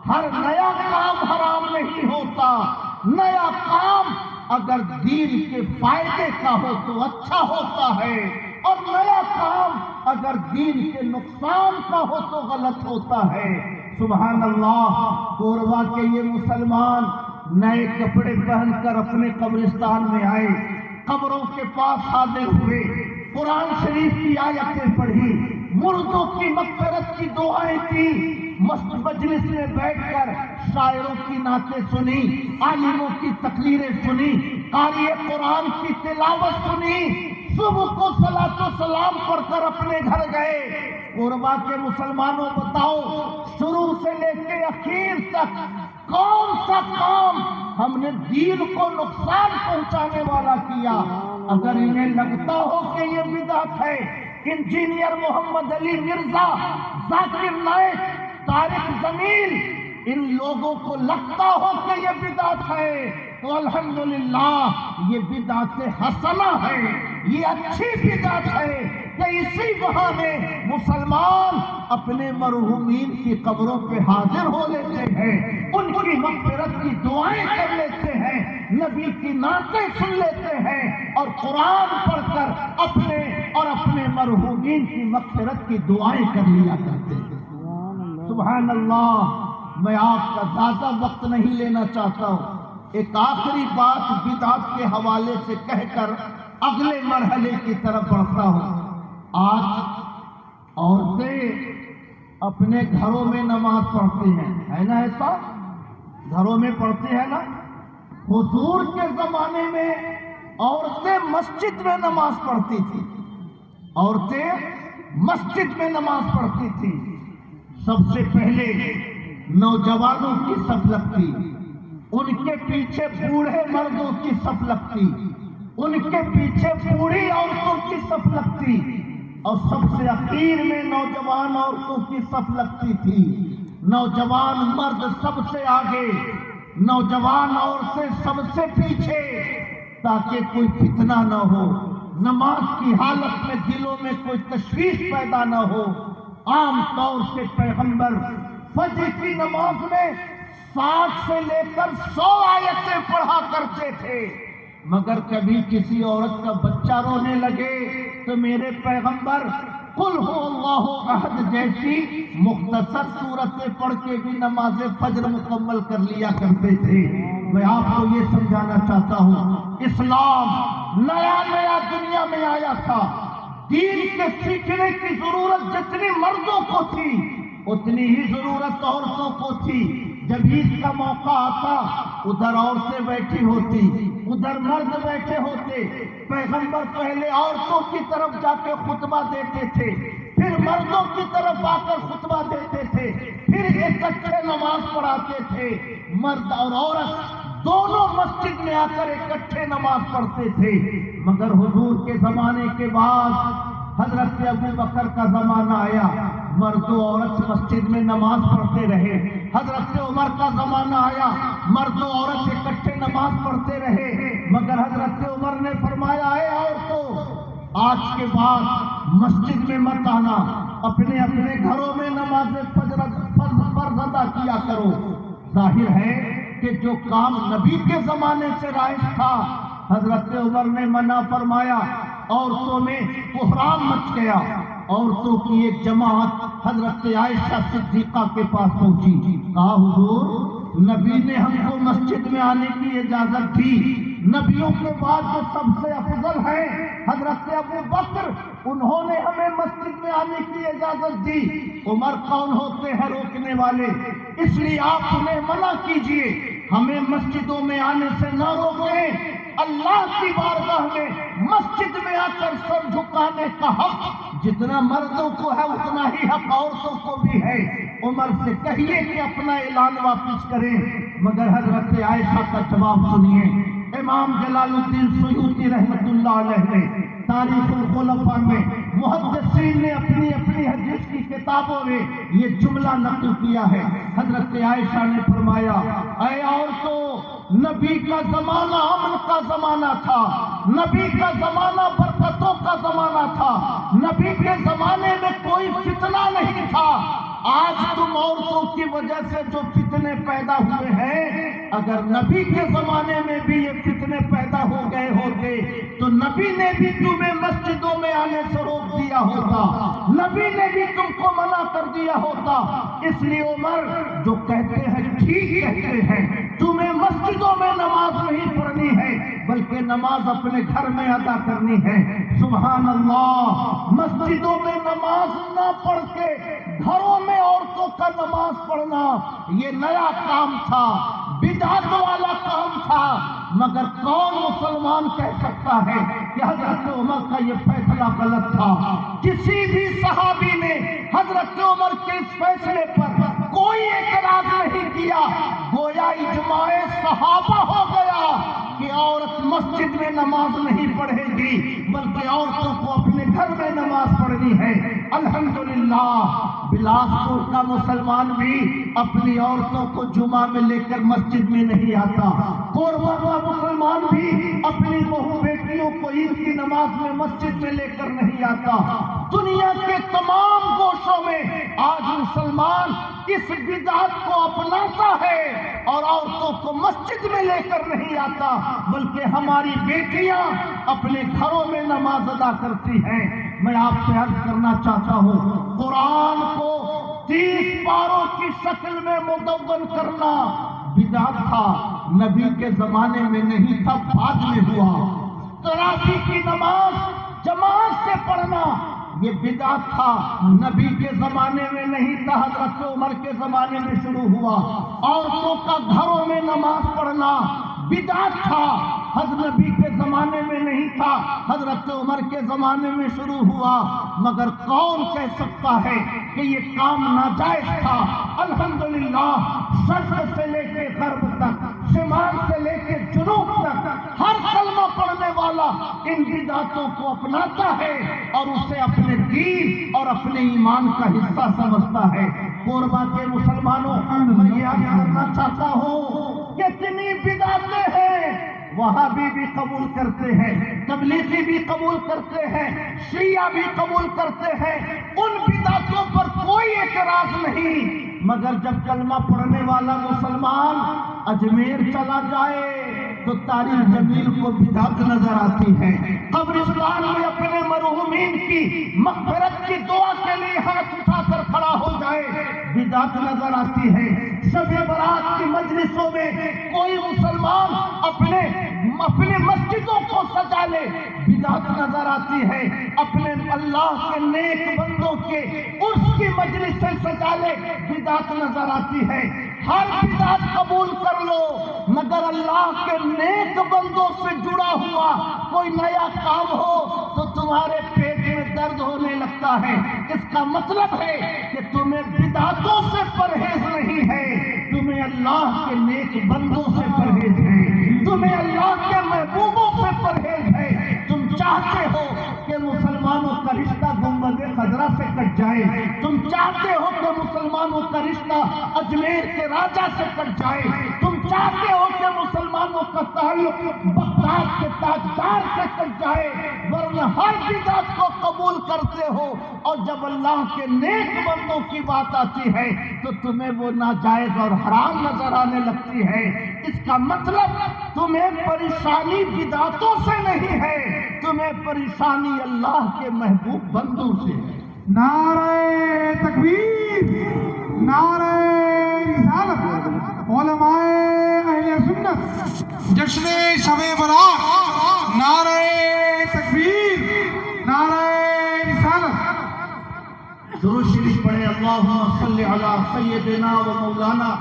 ہر نیا کام حرام نہیں ہوتا۔ نیا کام اگر دین کے فائدے کا ہو تو اچھا ہوتا ہے، اور نیا کام اگر دین کے نقصان کا ہو تو غلط ہوتا ہے۔ سبحان اللہ! کوروا کے یہ مسلمان نئے کپڑے پہن کر اپنے قبرستان میں آئے، قبروں کے پاس حاضر ہوئے، قرآن شریف کی آیتیں پڑھی، مردوں کی مغفرت کی دعائیں کی، مجلس میں بیٹھ کر شاعروں کی نعتیں سنی، عالموں کی تقریریں سنی، قاری قرآن کی تلاوت سنی، صبح کو صلاۃ و سلام پڑھ کر اپنے گھر گئے۔ قربا کے مسلمانوں بتاؤ، شروع سے لے کے اخیر تک کون سا کام ہم نے دین کو نقصان پہنچانے والا کیا؟ اگر انہیں لگتا ہو کہ یہ بدعت ہے، انجینئر محمد علی مرزا، ذاکر نائک، طارق جمیل، ان لوگوں کو لگتا ہو کہ یہ بدعت ہے تو الحمدللہ یہ بدعت حسنہ ہے، یہ اچھی بدعت ہے کہ اسی بہانے مسلمان اپنے مرحومین کی قبروں پہ حاضر ہو لیتے ہیں، ان کی مغفرت کی دعائیں کر لیتے ہیں، نبی کی نعتیں سن لیتے ہیں، اور قرآن پڑھ کر اپنے اور اپنے مرحومین کی مغفرت کی دعائیں کر لیا کرتے ہیں۔ سبحان اللہ! میں آپ کا زیادہ وقت نہیں لینا چاہتا ہوں، ایک آخری بات بدعت کے حوالے سے کہہ کر اگلے مرحلے کی طرف بڑھتا ہوں۔ آج عورتیں اپنے گھروں میں نماز پڑھتی ہیں، ہے نا ایسا؟ گھروں میں پڑھتے ہیں نا؟ حضور کے زمانے میں عورتیں مسجد میں نماز پڑھتی تھی، عورتیں مسجد میں نماز پڑھتی تھی۔ سب سے پہلے نوجوانوں کی صف لگتی، ان کے پیچھے بوڑھے مردوں کی صف لگتی، ان کے پیچھے بوڑھی عورتوں کی صف لگتی، اور سب سے اخیر میں نوجوان عورتوں کی صف لگتی تھی۔ نوجوان مرد سب سے آگے، نوجوان عورتیں سب سے پیچھے، تاکہ کوئی فتنہ نہ ہو، نماز کی حالت میں دلوں میں کوئی تشویش پیدا نہ ہو۔ عام طور سے پیغمبر فجر کی نماز میں 60 سے لے کر 100 آیتیں پڑھا کرتے تھے، مگر کبھی کسی عورت کا بچہ رونے لگے تو میرے پیغمبر قل ہو اللہ احد جیسی مختصر صورتیں پڑھ کے بھی نماز فجر مکمل کر لیا کرتے تھے۔ میں آپ کو یہ سمجھانا چاہتا ہوں، اسلام نیا نیا دنیا میں آیا تھا، دین کے سیکھنے کی ضرورت جتنی مردوں کو تھی اتنی ہی ضرورت عورتوں کو تھی۔ جب عید کا موقع آتا، ادھر عورتیں بیٹھی ہوتی، ادھر مرد بیٹھے ہوتے، پیغمبر پہلے عورتوں کی طرف جا کے خطبہ دیتے تھے، پھر مردوں کی طرف آ کر خطبہ دیتے تھے، پھر اکٹھے نماز پڑھاتے تھے۔ مرد اور عورت دونوں مسجد میں آ کر اکٹھے نماز پڑھتے تھے، مگر حضور کے زمانے کے بعد حضرت ابو بکر کا زمانہ آیا، مرد و عورت مسجد میں نماز پڑھتے رہے۔ حضرت عمر کا زمانہ آیا، مرد و عورت اکٹھے نماز پڑھتے رہے، مگر حضرت عمر نے فرمایا، اے عورتوں، آج کے بعد مسجد میں مت آنا، اپنے اپنے گھروں میں نماز فرض ادا کیا کرو۔ ظاہر ہے کہ جو کام نبی کے زمانے سے رائج تھا، حضرت عمر نے منع فرمایا، عورتوں میں بحران مچ گیا۔ عورتوں کی ایک جماعت حضرت عائشہ صدیقہ کے پاس پہنچی، کہا حضور نبی نے ہم کو مسجد میں آنے کی اجازت دی، نبیوں کے بعد جو سب سے افضل ہیں حضرت ابو بکر، انہوں نے ہمیں مسجد میں آنے کی اجازت دی، عمر کون ہوتے ہیں روکنے والے؟ اس لیے آپ انہیں منع کیجئے، ہمیں مسجدوں میں آنے سے نہ روکیں۔ اللہ کی بارگاہ میں مسجد میں آ کر سر جھکانے کا حق جتنا مردوں کو ہے اتنا ہی حق عورتوں کو بھی ہے۔ عمر سے کہیے کہ اپنا اعلان واپس کریں، مگر حضرت عائشہ کا جواب سنیے۔ امام جلال الدین سیوطی رحمۃ اللہ علیہ نے تاریخ الخلفاء میں محدثین نے اپنی اپنی حدیث کی کتابوں میں یہ جملہ نقل کیا ہے۔ حضرت عائشہ نے فرمایا، اے عورتوں، نبی کا زمانہ امن کا زمانہ تھا، نبی کا زمانہ برکتوں کا زمانہ تھا، نبی کے زمانے میں کوئی فتنہ نہیں تھا۔ آج تم عورتوں کی وجہ سے جو فتنے پیدا ہوئے ہیں، اگر نبی کے زمانے میں بھی یہ فتنے پیدا ہو گئے ہوتے تو نبی نے بھی تمہیں مسجدوں میں آنے سے روک دیا ہوتا، نبی نے بھی تم کو منع کر دیا ہوتا۔ اس لیے عمر جو کہتے ہیں ٹھیک کہتے ہیں، تمہیں مسجدوں میں نماز نہیں پڑھنی ہے بلکہ نماز اپنے گھر میں ادا کرنی ہے۔ سبحان اللہ، مسجدوں میں نماز نہ پڑھ کے گھروں میں عورتوں کا نماز پڑھنا یہ نیا کام تھا، بدعت والا کام تھا، مگر کون مسلمان کہہ سکتا ہے کہ حضرت عمر کا یہ فیصلہ غلط تھا؟ کسی بھی صحابی نے حضرت عمر کے اس فیصلے پر کوئی اعتراض نہیں کیا، گویا اجماع صحابہ ہو گیا کہ عورت مسجد میں نماز نہیں پڑھے گی بلکہ عورتوں کو اپنے گھر میں نماز پڑھنی ہے۔ الحمدللہ بلاسپور کا مسلمان بھی اپنی عورتوں کو جمعہ میں لے کر مسجد میں نہیں آتا، کوربا کا مسلمان بھی اپنی بہو بیٹیوں کو عید کی نماز میں مسجد میں لے کر نہیں آتا۔ دنیا کے تمام گوشوں میں آج مسلمان اس بدعت کو اپناتا ہے اور عورتوں کو مسجد میں لے کر نہیں آتا، بلکہ ہماری بیٹیاں اپنے گھروں میں نماز ادا کرتی ہیں۔ میں آپ سے عرض کرنا چاہتا ہوں، قرآن کو 30 پاروں کی شکل میں مدون کرنا بدعت تھا، نبی کے زمانے میں نہیں تھا، بعد میں ہوا۔ تراویح کی نماز جماعت سے پڑھنا یہ بدعت تھا، نبی کے زمانے میں نہیں تھا، حضرت عمر کے زمانے میں شروع ہوا۔ عورتوں کا گھروں میں نماز پڑھنا بدعت تھا، حضرت نبی کے زمانے میں نہیں تھا، حضرت عمر کے زمانے میں شروع ہوا، مگر کون کہہ سکتا ہے کہ یہ کام ناجائز تھا؟ الحمدللہ شرق سے لے کے غرب تک، شمال سے لے کے جنوب تک ہر کلمہ پڑھنے والا ان بدعتوں کو اپناتا ہے اور اسے اپنے دین اور اپنے ایمان کا حصہ سمجھتا ہے۔ کوربا کے مسلمانوں، میں یہ عرض کرنا چاہتا ہوں، کتنی بدعتیں ہیں، وہابی بھی قبول کرتے ہیں، تبلیغی بھی قبول کرتے ہیں، شیعہ بھی قبول کرتے ہیں، ان بدعتوں پر کوئی اعتراض نہیں، مگر جب کلمہ پڑھنے والا مسلمان اجمیر چلا جائے تو طارق جمیل کو بدعت نظر آتی ہے، قبرستان میں اپنے مرحومین کی مغفرت کی دعا کے لیے ہاتھ اٹھا کر کھڑا ہو جائے بدعت نظر آتی ہے، شب برات کی مجلسوں میں کوئی مسلمان اپنے مسجدوں کو سجا لے بدعت نظر آتی ہے، اپنے اللہ کے نیک بندوں کے عرس کی مجلسیں سجا لے بدعت نظر آتی ہے۔ ہر بدعت قبول کر لو مگر اللہ کے نیک بندوں سے جڑا ہوا کوئی نیا کام ہو تو تمہارے پیٹ میں درد ہونے لگتا ہے، اس کا مطلب ہے کہ تمہیں بدعتوں سے پرہیز نہیں ہے، تمہیں اللہ کے نیک بندوں سے پرہیز ہے، تمہیں اللہ کے محبوبوں سے پرہیز ہے۔ تم چاہتے ہو کہ مسلمانوں کا رشتہ گنبد خضرا سے کٹ جائے، تم چاہتے ہو کہ مسلمانوں کا رشتہ اجمیر کے راجہ سے کٹ جائے، تم چاہتے ہو کہ مسلمانوں کا تعلق بغداد کے تاجدار سے کٹ جائے، ورنہ ہر بدعت کو قبول کرتے ہو اور جب اللہ کے نیک بندوں کی بات آتی ہے تو تمہیں وہ ناجائز اور حرام نظر آنے لگتی ہے۔ اس کا مطلب تمہیں پریشانی بدعتوں سے نہیں ہے، تمہیں پریشانی اللہ کے محبوب بندوں سے ہے۔ نعرہ تکبیر، نعرہ رسالت، علماء اہل سنت، جشن شب برات، نعرہ تکبیر، نعرہ رسالت۔ درود شریف پڑھیں، اللہم صلی علی سیدنا و مولانا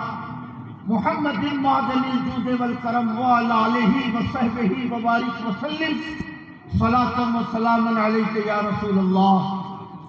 محمد معدن الجود والکرم وعلی آلہ وصحبہ وبارک وسلم، صلاۃ و سلام علیک یا رسول اللہ۔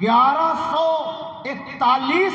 1141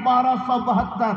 1272,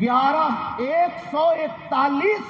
141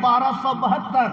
1272,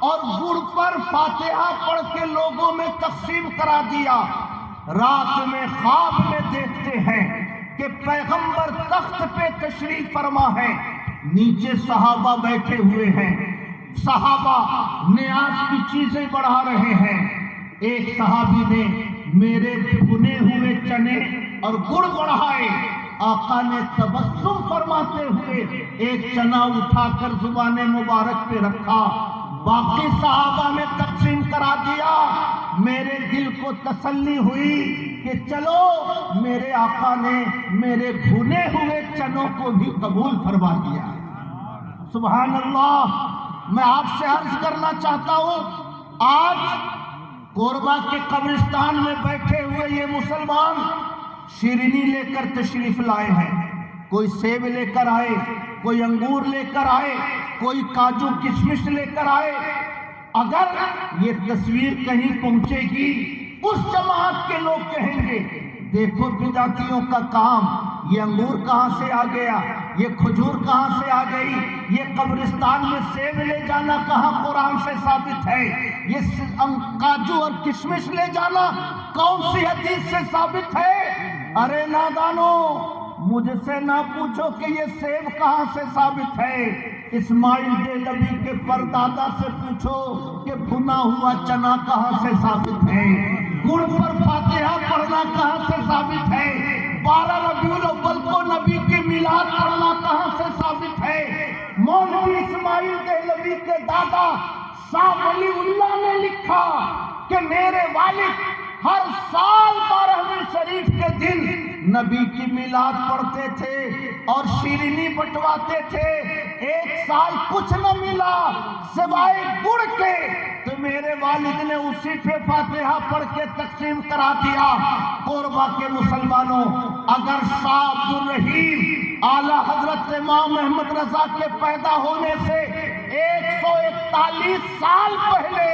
اور گڑ پر فاتحہ پڑھ کے لوگوں میں تقسیم کرا دیا۔ رات میں خواب میں دیکھتے ہیں کہ پیغمبر تخت پہ تشریف فرما ہے، نیچے صحابہ بیٹھے ہوئے ہیں، صحابہ نیاز کی چیزیں بڑھا رہے ہیں۔ ایک صحابی نے میرے بھنے ہوئے چنے اور گڑ بڑھائے، آقا نے تبسم فرماتے ہوئے ایک چنا اٹھا کر زبان مبارک پہ رکھا، باقی صحابہ میں تقسیم کرا دیا۔ میرے دل کو تسلی ہوئی کہ چلو میرے آقا نے میرے بھنے ہوئے چنوں کو بھی قبول فرما دیا۔ سبحان اللہ۔ میں آپ سے عرض کرنا چاہتا ہوں، آج کوربا کے قبرستان میں بیٹھے ہوئے یہ مسلمان شیرینی لے کر تشریف لائے ہیں، کوئی سیب لے کر آئے، کوئی انگور لے کر آئے، کوئی کاجو کشمش لے کر آئے۔ اگر یہ تصویر کہیں پہنچے گی، اس جماعت کے لوگ کہیں گے دیکھو بدعتیوں کا کام، یہ انگور کہاں سے آ گیا، یہ کھجور کہاں سے آ گئی، یہ قبرستان میں سیب لے جانا کہاں قرآن سے ثابت ہے، یہ کاجو اور کشمش لے جانا کون سی حدیث سے ثابت ہے؟ ارے نادانو، مجھ سے نہ پوچھو کہ یہ سیب کہاں سے ثابت ہے، اسماعیل دہلوی کے پردادا سے پوچھو کہ بھنا ہوا چنا کہاں سے ثابت ہے، گڑ پر فاتحہ پڑھنا کہاں سے ثابت ہے، 12 ربیع الاول کو نبی کی میلاد پڑھنا کہاں سے ثابت ہے۔ مولوی اسماعیل دہلوی کے دادا شاہ ولی اللہ نے لکھا کہ میرے والد ہر سال 12ویں شریف کے دن نبی کی میلاد پڑھتے تھے اور شیرینی بٹواتے تھے۔ ایک سال کچھ نہ ملا سوائے گڑ کے، تو میرے والد نے اسی پہ فاتحہ پڑھ کے تقسیم کرا دیا۔ کوربا کے مسلمانوں، اگر شاہ عبدالرحیم اعلیٰ حضرت امام محمد رضا کے پیدا ہونے سے 141 سال پہلے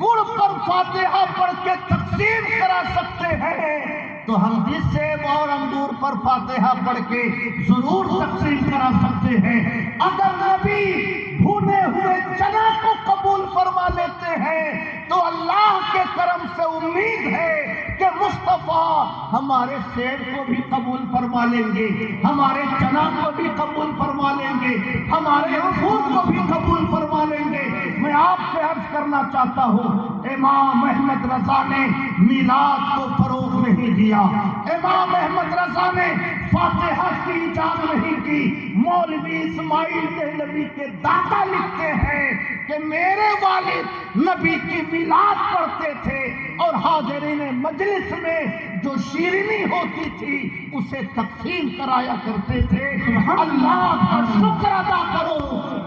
گڑ پر فاتحہ پڑھ کے تقسیم کرا سکتے ہیں، تو ہم بھی سیب اور انگور پر فاتحہ پڑھ کے ضرور تقسیم کرا سکتے ہیں۔ اگر نبی بھونے ہوئے چنا کو قبول فرما لیتے ہیں تو اللہ کے کرم سے امید ہے کہ مصطفیٰ ہمارے سیب کو بھی قبول فرما لیں گے، ہمارے چنا کو بھی قبول فرما لیں گے، ہمارے انگور کو بھی قبول فرما لیں گے۔ میں آپ سے عرض کرنا چاہتا ہوں، امام احمد رضا نے میلاد کو فروغ نہیں دیا، امام احمد رضا نے فاتحہ کی ایجاد نہیں کی۔ مولوی اسماعیل دہلوی کے دادا لکھتے ہیں کہ میرے والد نبی کی میلاد پڑھتے تھے اور حاضرین مجلس میں جو شیرینی ہوتی تھی اسے تقسیم کرایا کرتے تھے۔ اللہ کا شکر ادا کرو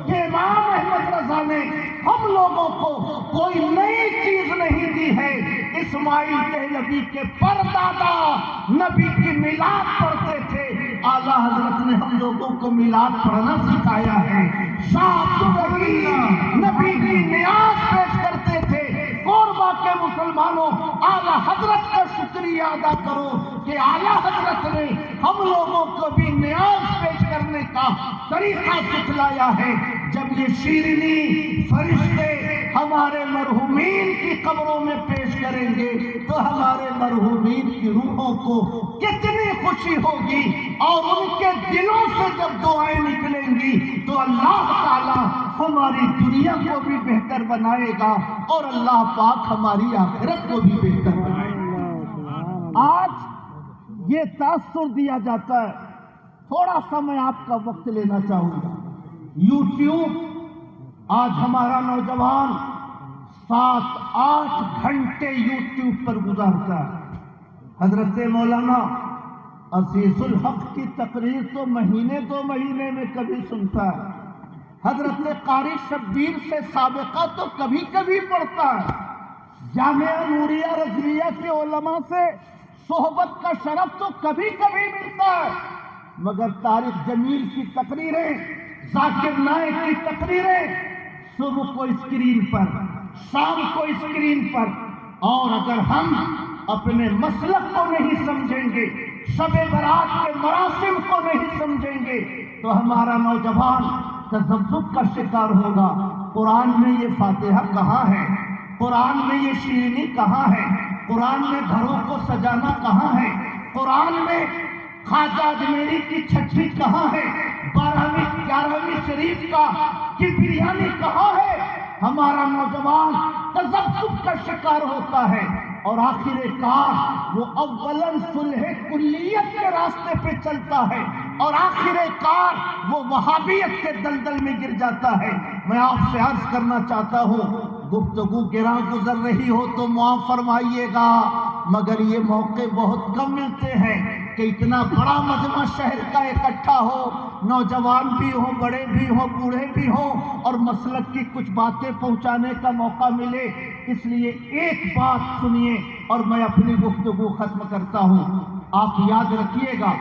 کہ امام احمد رضا نے ہم لوگوں کو کوئی نئی چیز نہیں دی ہے۔ اسماعیل دہلوی کے پردادا نبی کی میلاد پڑھتے تھے، اعلیٰ حضرت نے ہم لوگوں کو میلاد پڑھنا سکھایا ہے۔ شاہ عبدالرحیم نبی کی نیاز پیش کرتے تھے۔ کوربا کے مسلمانوں، اعلیٰ حضرت کا شکریہ ادا کرو کہ اعلیٰ حضرت نے ہم لوگوں کو بھی نیاز پیش کرنے کا طریقہ سکھلایا ہے۔ جب یہ شیرینی فرشتے ہمارے مرحومین کی قبروں میں پیش کریں گے تو ہمارے مرحومین کی روحوں کو کتنی خوشی ہوگی، اور ان کے دلوں سے جب دعائیں نکلیں گی تو اللہ تعالی ہماری دنیا کو بھی بہتر بنائے گا اور اللہ پاک ہماری آخرت کو بھی بہتر بنائے گا۔ آج یہ تاثر دیا جاتا ہے، تھوڑا سا میں آپ کا وقت لینا چاہوں گا۔ یوٹیوب، آج ہمارا نوجوان 7-8 گھنٹے یوٹیوب پر گزارتا ہے۔ حضرت مولانا عزیز الحق کی تقریر تو مہینے 2 مہینے میں کبھی سنتا ہے، حضرت قاری شبیر سے سابقہ تو کبھی کبھی پڑھتا ہے، جامعہ نوریہ رضویہ کے علماء سے صحبت کا شرف تو کبھی کبھی ملتا ہے، مگر طارق جمیل کی تقریریں، ذاکر نائک کی تقریریں صبح کو اسکرین پر، شام کو اسکرین پر، اور اگر ہم اپنے مسلک کو نہیں سمجھیں گے، شب برات کے مراسم کو نہیں سمجھیں گے تو ہمارا نوجوان تذبذب کا شکار ہوگا۔ قرآن میں یہ فاتحہ کہاں ہے؟ قرآن میں یہ شیرینی کہاں ہے؟ قرآن میں گھروں کو سجانا کہاں ہے؟ قرآن میں خواجہ اجمیری کی چھٹی کہاں ہے؟ 12ویں 11ویں شریف کی بریانی کہاں ہے؟ ہمارا نوجوان تذبذب کا شکار ہوتا ہے اور آخر کار وہ اولاً صلح کلیت کے راستے پہ چلتا ہے اور آخر کار وہ وہابیت کے دلدل میں گر جاتا ہے۔ میں آپ سے عرض کرنا چاہتا ہوں، گفتگو گراں گزر رہی ہو تو معاف فرمائیے گا، مگر یہ موقع بہت کم ملتے ہیں کہ اتنا بڑا مجمع شہر کا اکٹھا ہو، نوجوان بھی ہوں، بڑے بھی ہوں، بوڑھے بھی ہوں، اور مسلک کی کچھ باتیں پہنچانے کا موقع ملے۔ اس لیے ایک بات سنیے اور میں اپنی گفتگو ختم کرتا ہوں۔ آپ یاد رکھیے گا،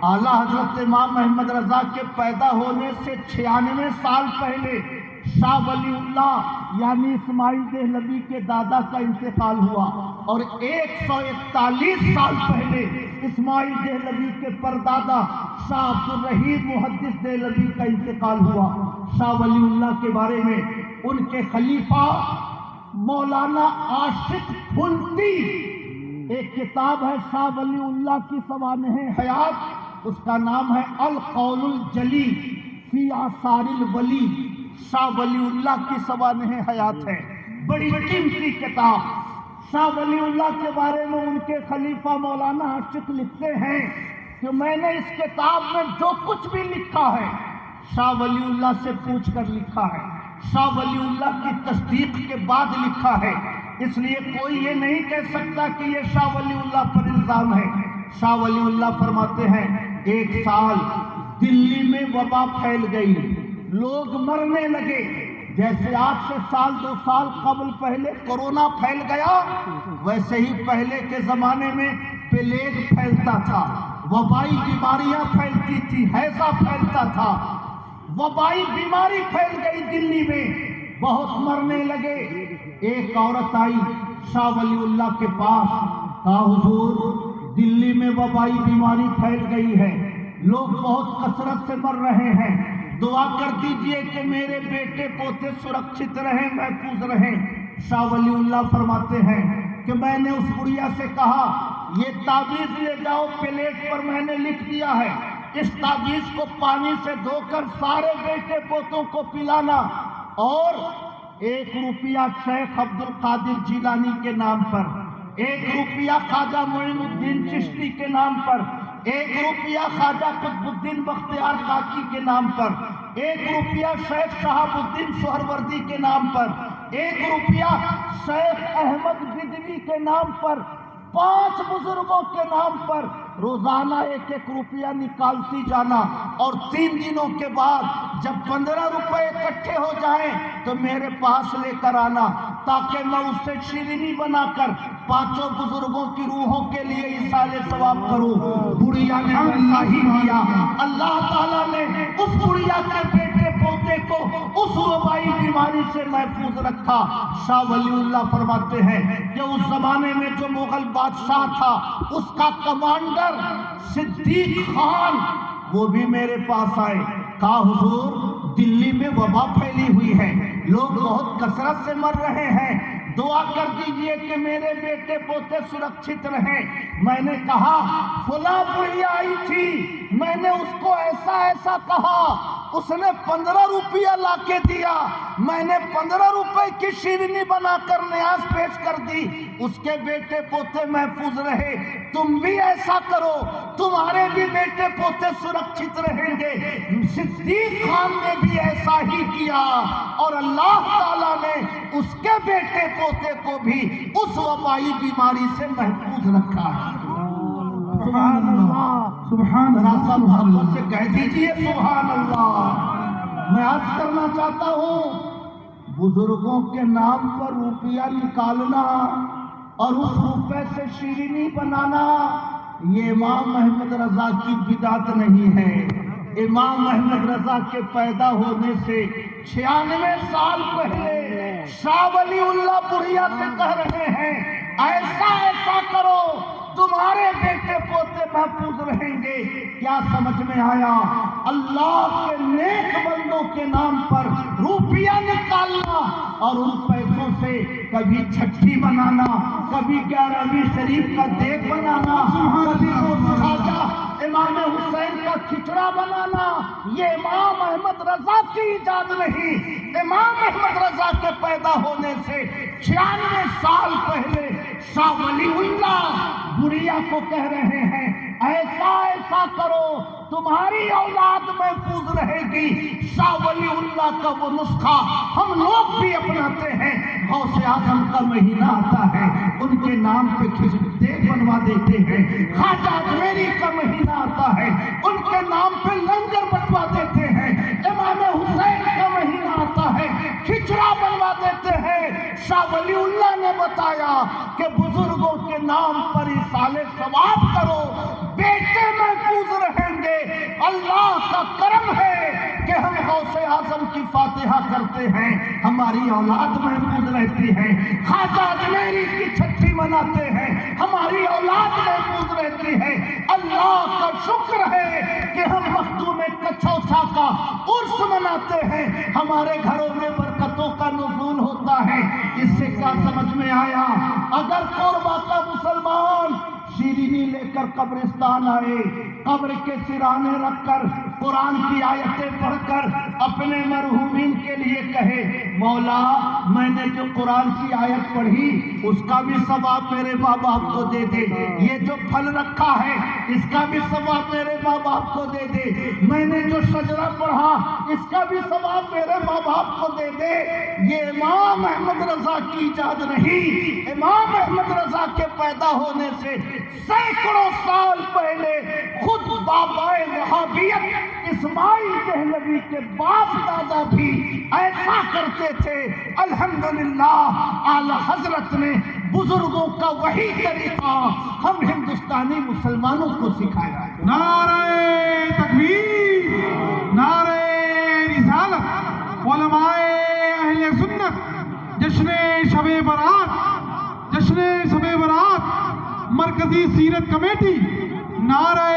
اعلیٰ حضرت امام محمد رضا کے پیدا ہونے سے 96 سال پہلے شاہ ولی اللہ یعنی اسماعیل دہلوی کے دادا کا انتقال ہوا، اور 141 سال پہلے اسماعیل دہلوی کے پردادا شاہ عبدالرحیم محدث دہلوی کا انتقال ہوا۔ شاہ ولی اللہ کے بارے میں ان کے خلیفہ مولانا عاشق پھلتی ایک کتاب ہے شاہ ولی اللہ کی سوانح حیات، اس کا نام ہے القول الجلی فی آثار الولی۔ شاہ ولی اللہ کی سوانح حیات ہے، بڑی قیمتی کتاب۔ شاہ ولی اللہ کے بارے میں ان کے خلیفہ مولانا عاشق لکھتے ہیں کہ میں نے اس کتاب میں جو کچھ بھی لکھا ہے شاہ ولی اللہ سے پوچھ کر لکھا ہے، شاہ ولی اللہ کی تصدیق کے بعد لکھا ہے، اس لیے کوئی یہ نہیں کہہ سکتا کہ یہ شاہ ولی اللہ پر الزام ہے۔ شاہ ولی اللہ فرماتے ہیں، ایک سال دلی میں وبا پھیل گئی، لوگ مرنے لگے، جیسے آج سے سال 2 سال قبل پہلے کورونا پھیل گیا، ویسے ہی پہلے کے زمانے میں پلیگ پھیلتا تھا، وبائی بیماریاں پھیلتی تھی، ہیضہ پھیلتا تھا، وبائی بیماری پھیل گئی دلی میں، بہت مرنے لگے۔ ایک عورت آئی شاہ ولی اللہ کے پاس، کہا حضور دلی میں وبائی بیماری پھیل گئی ہے، لوگ بہت کثرت سے مر رہے ہیں، دعا کر دیجئے کہ میرے بیٹے پوتے سرکشت رہیں، محفوظ رہیں۔ شاہ ولی اللہ فرماتے ہیں کہ میں نے اس بڑھیا سے کہا یہ تعویذ لے جاؤ، پلیٹ پر میں نے لکھ دیا ہے، اس تعویذ کو پانی سے دھو کر سارے بیٹے پوتوں کو پلانا، اور 1 روپیہ شیخ عبد القادر جیلانی کے نام پر، 1 روپیہ خواجہ معین الدین چشتی کے نام پر، 1 روپیہ خواجہ قطب الدین بختیار کاکی کے نام پر، 1 روپیہ شیخ شہاب الدین سہروردی کے نام پر، 1 روپیہ شیخ احمد بدوی کے نام پر، 5 بزرگوں کے نام پر روزانہ 1 روپیہ نکالتی جانا، اور 3 دنوں کے بعد جب 15 روپے اکٹھے ہو جائیں تو میرے پاس لے کر آنا، تاکہ میں اس سے شیرینی بنا کر 5 بزرگوں کی روحوں کے لیے ایصال ثواب کروں۔ بڑھیا نے ایسا ہی کیا، اللہ تعالیٰ نے اس بڑھیا کے بیٹے پوتے کو اس وبائی بیماری سے محفوظ رکھا۔ شاہ ولی اللہ فرماتے ہیں کہ اس زمانے میں جو مغل بادشاہ تھا اس کا کمانڈر صدیق خان وہ بھی میرے پاس آئے، کہا حضور دلی میں وبا پھیلی ہوئی ہے، لوگ بہت کثرت سے مر رہے ہیں، دعا کر دیجئے کہ میرے بیٹے پوتے سرکشت رہیں۔ میں نے کہا فلاں بڑھیا آئی تھی، میں نے اس کو ایسا ایسا کہا، اس نے 15 روپیہ لا کے دیا، میں نے 15 روپے کی شیرینی بنا کر نیاز پیش کر دی، اس کے بیٹے پوتے محفوظ رہے، تم بھی ایسا کرو، تمہارے بھی بیٹے پوتے سرکشت رہیں گے۔ صدیق خان نے بھی ایسا ہی کیا، اور اللہ تعالیٰ نے اس کے بیٹے پوتے کو بھی اس وبائی بیماری سے محفوظ رکھا ہے۔ سبحان اللہ، سبحان راستہ اللہ، محبت سے کہہ دیجئے سبحان اللہ۔ میں عرض کرنا چاہتا ہوں بزرگوں کے نام پر روپیہ نکالنا اور اس روپے سے شیرینی بنانا یہ امام محمد رضا کی بدعت نہیں ہے۔ امام محمد رضا کے پیدا ہونے سے 96 سال پہلے شاہ ولی اللہ بڑھیا سے کہہ رہے ہیں ایسا ایسا کرو تمہارے بیٹے پوتے محفوظ رہیں گے۔ کیا سمجھ میں آیا؟ اللہ کے نیک بندوں کے نام پر روپیہ نکالنا اور ان پیسوں سے کبھی چھٹی بنانا، کبھی 11ویں شریف کا دیگ بنانا، کبھی خواجہ امام حسین کا کھچڑا بنانا، یہ امام احمد رضا کی ایجاد نہیں۔ امام احمد رضا کے پیدا ہونے سے 96 سال پہلے شاہ ولی اللہ بڑھیا کو کہہ رہے ہیں ایسا ایسا کرو تمہاری اولاد محفوظ رہے گی۔ شاہ ولی اللہ کا وہ نسخہ ہم لوگ بھی اپناتے ہیں۔ غوث اعظم کا مہینہ آتا ہے، ان کے نام پہ دیگ بنوا دیتے ہیں۔ خواجہ اجمیری کا مہینہ آتا ہے، ان کے نام پہ لنگر بنوا دیتے ہیں۔ امام حسین کا مہینہ آتا ہے، کھچڑا بنوا دیتے ہیں۔ شاہ ولی اللہ نے بتایا کہ بزرگوں کے نام پر ایصال ثواب کرو، بیٹے محفوظ رہیں گے۔ اللہ کا کرم ہے کہ ہم غوث اعظم کی فاتحہ کرتے ہیں، ہماری اولاد محفوظ رہتی ہے۔ خواجہ اجمیری کی چھٹی مناتے ہیں، ہماری اولاد محفوظ رہتی ہے۔ اللہ کا شکر ہے کہ ہم مخدوم کچھوچا کا عرس مناتے ہیں، ہمارے گھروں میں برکتوں کا نزول ہوتا ہے۔ اس سے کیا سمجھ میں آیا؟ اگر قربہ کا مسلمان شیرینی لے کر قبرستان آئے، قبر کے سرانے رکھ کر قرآن کی آیتیں پڑھ کر اپنے مرحومین کے لیے کہے مولا میں نے جو قرآن کی آیت پڑھی اس کا بھی ثواب میرے ماں باپ کو دے دے، یہ جو پھل رکھا ہے اس کا بھی ثواب میرے ماں باپ کو دے دے، میں نے جو شجرہ پڑھا اس کا بھی ثواب میرے ماں باپ کو دے دے، یہ امام احمد رضا کی ایجاد نہیں۔ امام احمد رضا کے پیدا ہونے سے سینکڑوں سال پہلے خود بابائے وہابیت اسماعیل دہلوی کے باپ دادا بھی ایسا کرتے تھے۔ الحمدللہ اعلی حضرت نے بزرگوں کا وہی طریقہ ہم ہندوستانی مسلمانوں کو سکھایا ہے۔ نعرہ تکبیر، نعرہ رسالت، علماء اہل سنت، جشن شب برات، جشن شب برات، مرکزی سیرت کمیٹی، نعرہ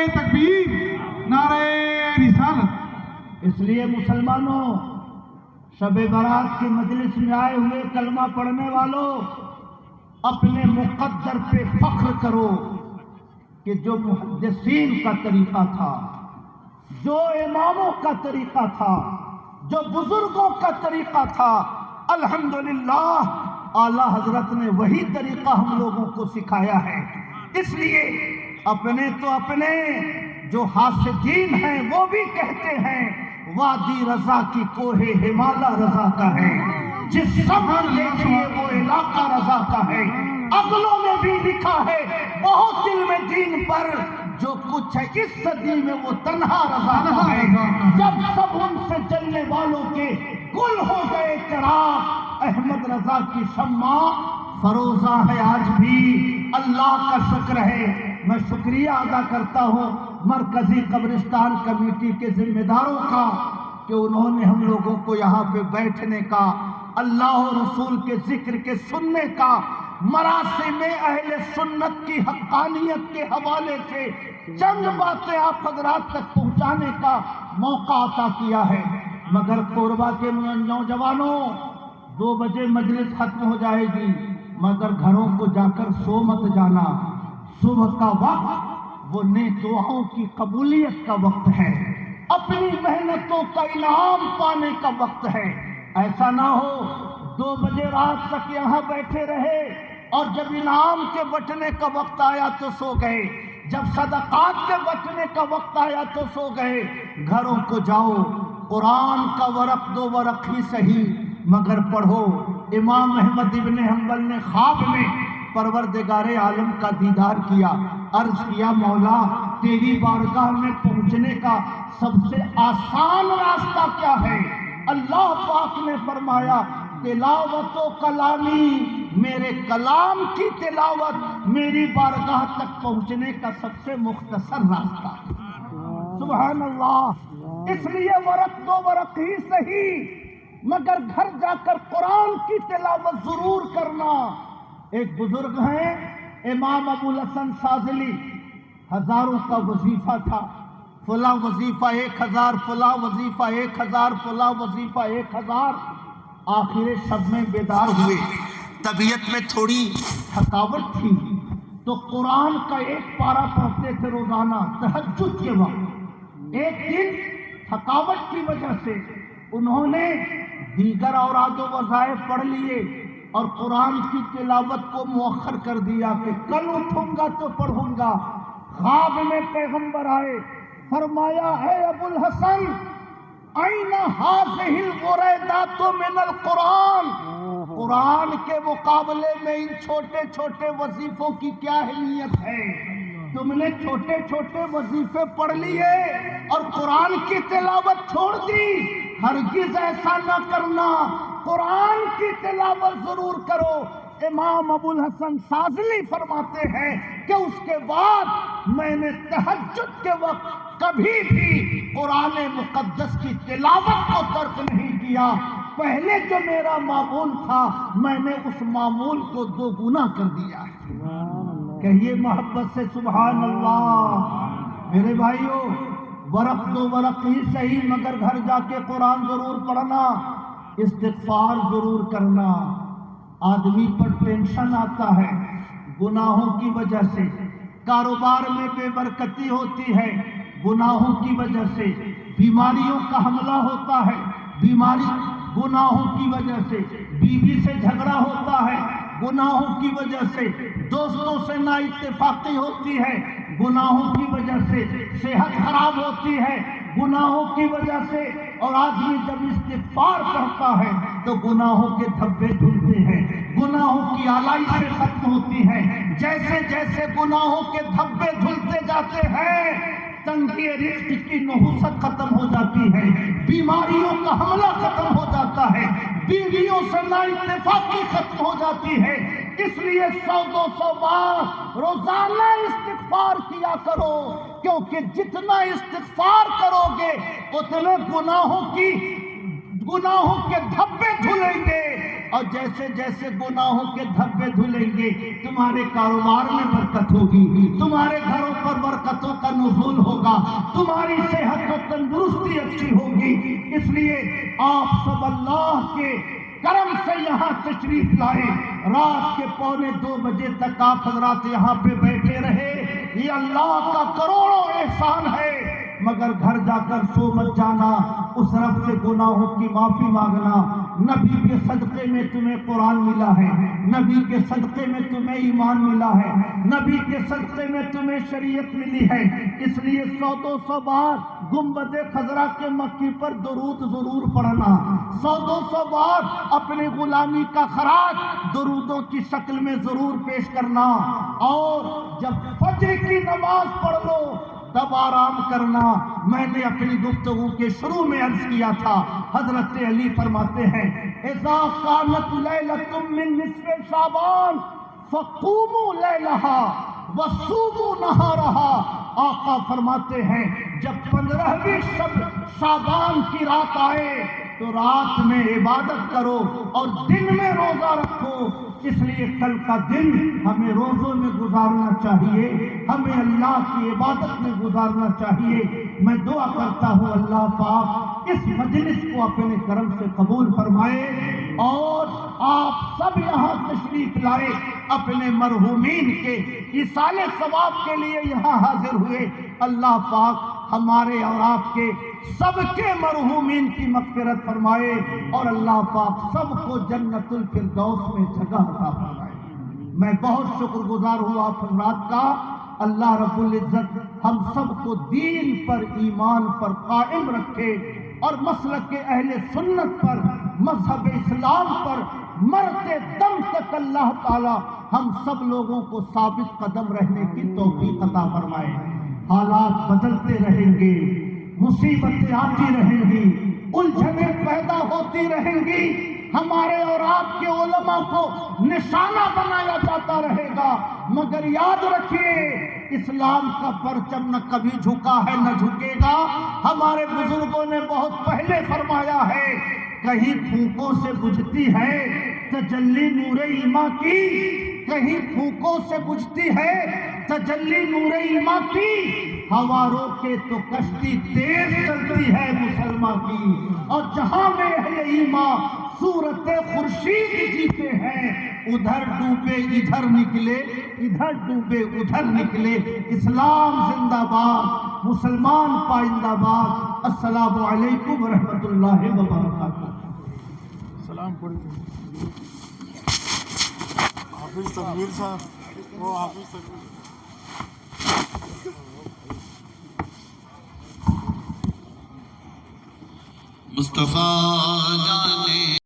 تکبیر، نعرہ رسالت۔ اس لیے مسلمانوں شب برات کی مجلس میں آئے ہوئے کلمہ پڑھنے والوں اپنے مقدر پہ فخر کرو کہ جو محدثین کا طریقہ تھا، جو اماموں کا طریقہ تھا، جو بزرگوں کا طریقہ تھا، الحمدللہ اعلیٰ حضرت نے وہی طریقہ ہم لوگوں کو سکھایا ہے۔ اس لیے اپنے تو اپنے جو حاسدین ہیں وہ بھی کہتے ہیں وادی رضا کی کوہ ہمالا رضا کا ہے، جس سفر دیکھیے وہ علاقہ رضا کا ہے۔ اگلوں نے بھی لکھا ہے بہت علم دین پر جو کچھ ہے اس صدی میں وہ تنہا رضا کا ہے۔ جب سب ان سے جلنے والوں کے گل ہو گئے چراغ، احمد رضا کی شمع فروزہ ہے آج بھی۔ اللہ کا شکر ہے، میں شکریہ ادا کرتا ہوں مرکزی قبرستان کمیٹی کے ذمہ داروں کا کہ انہوں نے ہم لوگوں کو یہاں پہ بیٹھنے کا، اللہ و رسول کے ذکر کے سننے کا، مراسم اہل سنت کی حقانیت کے حوالے سے چند باتیں آپ حضرات تک پہنچانے کا موقع عطا کیا ہے۔ مگر قربہ کے نوجوانوں 2 بجے مجلس ختم ہو جائے گی، مگر گھروں کو جا کر سو مت جانا۔ صبح کا وقت وہ نیک دعاؤں کی قبولیت کا وقت ہے، اپنی محنتوں کا انعام پانے کا وقت ہے۔ ایسا نہ ہو 2 بجے رات تک یہاں بیٹھے رہے اور جب انعام کے بٹنے کا وقت آیا تو سو گئے، جب صدقات کے بٹنے کا وقت آیا تو سو گئے۔ گھروں کو جاؤ، قرآن کا ورق 2 ورق ہی صحیح مگر پڑھو۔ امام احمد ابن حنبل نے خواب میں پروردگار عالم کا دیدار کیا، عرض کیا مولا تیری بارگاہ میں پہنچنے کا سب سے آسان راستہ کیا ہے؟ اللہ پاک نے فرمایا تلاوت و کلامی، میرے کلام کی تلاوت میری بارگاہ تک پہنچنے کا سب سے مختصر راستہ۔ سبحان اللہ۔ اس لیے ورق 2 ورق ہی صحیح مگر گھر جا کر قرآن کی تلاوت ضرور کرنا۔ ایک بزرگ ہیں امام ابو الحسن شاذلی، ہزاروں کا وظیفہ تھا، فلاں وظیفہ 1000، فلاں وظیفہ 1000، فلاں وظیفہ 1000۔ آخر شب میں بیدار ہوئے، طبیعت میں تھوڑی تھکاوٹ تھی تو قرآن کا ایک پارہ پڑھتے تھے روزانہ تہجد کے وقت۔ ایک دن تھکاوٹ کی وجہ سے انہوں نے دیگر اوراد و وظائف پڑھ لیے اور قرآن کی تلاوت کو مؤخر کر دیا کہ کل اٹھوں گا تو پڑھوں گا۔ خواب میں پیغمبر آئے، فرمایا اے ابو الحسن این ھذہ الغریدات من القرآن، قرآن کے مقابلے میں ان چھوٹے چھوٹے وظیفوں کی کیا اہمیت ہے؟ تم نے چھوٹے چھوٹے وظیفے پڑھ لیے اور قرآن کی تلاوت چھوڑ دی۔ ہرگز ایسا نہ کرنا، قرآن کی تلاوت ضرور کرو۔ امام ابو الحسن شاذلی فرماتے ہیں کہ اس کے بعد میں نے تہجد کے وقت کبھی بھی قرآن مقدس کی تلاوت کو ترک نہیں کیا۔ پہلے جو میرا معمول تھا میں نے اس معمول کو 2 گنا کر دیا ہے۔ کہیے محبت سے سبحان اللہ۔ میرے بھائیوں، ورق 2 ورق ہی صحیح مگر گھر جا کے قرآن ضرور پڑھنا، استغفار ضرور کرنا۔ آدمی پر ٹینشن آتا ہے گناہوں کی وجہ سے، کاروبار میں بے برکتی ہوتی ہے گناہوں کی وجہ سے، بیماریوں کا حملہ ہوتا ہے بیماری گناہوں کی وجہ سے، بیوی سے جھگڑا ہوتا ہے گناہوں کی وجہ سے، دوستوں سے نا اتفاقی ہوتی ہے گناہوں کی وجہ سے، صحت خراب ہوتی ہے گناہوں کی وجہ سے، اور آدمی جب استغفار کرتا ہے تو گناہوں کے دھبے دھلتے ہیں، گناہوں کی آلائشیں ختم ہوتی ہیں۔ جیسے جیسے گناہوں کے دھبے دھلتے جاتے ہیں تنگی رزق کی نحوست ختم ہو جاتی ہے، بیماریوں کا حملہ ختم ہو جاتا ہے، بیویوں سے نا اتفاقی ختم ہو جاتی ہے۔ اس لیے 100-200 بار روزانہ استغفار کیا کرو، کیونکہ جتنا استغفار کرو گے اتنے گناہوں کے دھبے دھلیں گے، اور جیسے جیسے گناہوں کے دھبے دھلیں گے تمہارے کاروبار میں برکت ہوگی، تمہارے گھروں پر برکتوں کا نزول ہوگا، تمہاری صحت و تندرستی اچھی ہوگی۔ اس لیے آپ سب اللہ کے کرم سے یہاں تشریف لائے، رات کے 1:45 بجے تک آپ حضرات یہاں پہ بیٹھے رہے، یہ اللہ کا کروڑوں احسان ہے۔ مگر گھر جا کر سو مت جانا، اس رب سے گناہوں کی معافی مانگنا۔ نبی کے صدقے میں تمہیں قرآن ملا ہے، نبی کے صدقے میں تمہیں ایمان ملا ہے، نبی کے صدقے میں تمہیں شریعت ملی ہے۔ اس لیے 100-200 بار گنبد خضرا کے مکی پر درود ضرور پڑھنا، 100-200 بار اپنی غلامی کا خراج درودوں کی شکل میں ضرور پیش کرنا، اور جب فجر کی نماز پڑھ لو تب آرام کرنا۔ میں نے اپنی گفتگو کے شروع میں عرض کیا تھا، حضرت علی فرماتے ہیں اذا کانت لیلۃ من نصف شعبان فقوموا لیلہا وصوموا نہارہا۔ آقا فرماتے ہیں جب 15ویں شب شعبان کی رات آئے تو رات میں عبادت کرو اور دن میں روزہ رکھو۔ اس لیے کل کا دن ہمیں روزوں میں گزارنا چاہیے، ہمیں اللہ کی عبادت میں گزارنا چاہیے۔ میں دعا کرتا ہوں اللہ پاک اس مجلس کو اپنے کرم سے قبول فرمائے، اور آپ سب یہاں تشریف لائے، اپنے مرحومین کے ایصال ثواب کے لیے یہاں حاضر ہوئے۔ اللہ پاک ہمارے اور آپ کے سب کے مرحومین کی مغفرت فرمائے، اور اللہ پاک سب کو جنت الفردوس میں جگہ عطا فرمائے۔ میں بہت شکر گزار ہوں آپ حضرات کا۔ اللہ رب العزت ہم سب کو دین پر، ایمان پر قائم رکھے، اور مسلک اہل سنت پر، مذہب اسلام پر مرتے دم تک اللہ تعالی ہم سب لوگوں کو ثابت قدم رہنے کی توفیق عطا فرمائے۔ حالات بدلتے رہیں گے، مصیبتیں آتی رہیں گی، الجھنیں پیدا ہوتی رہیں گی، ہمارے اور آپ کے علماء کو نشانہ بنایا جاتا رہے گا، مگر یاد رکھیے اسلام کا پرچم نہ کبھی جھکا ہے نہ جھکے گا۔ ہمارے بزرگوں نے بہت پہلے فرمایا ہے کہیں پھونکوں سے بجھتی ہے تجلی نور ایمان کی، کہیں پھوکوں سے بجھتی ہے تجلی نور ایمان کی، ہوا روکے تو کشتی تیز چلتی ہے مسلمان کی، اور جہاں میں اہل ایمان صورت خورشید جیتے ہیں، ادھر ڈوبے ادھر نکلے، ادھر ڈوبے ادھر نکلے، اسلام زندہ باد، مسلمان پائندہ باد۔ السلام علیکم ورحمۃ اللہ وبرکاتہ۔ سلام پڑھیے حافظ تنویر صاحب، وہ حافظ تنویر مصطفیٰ جانے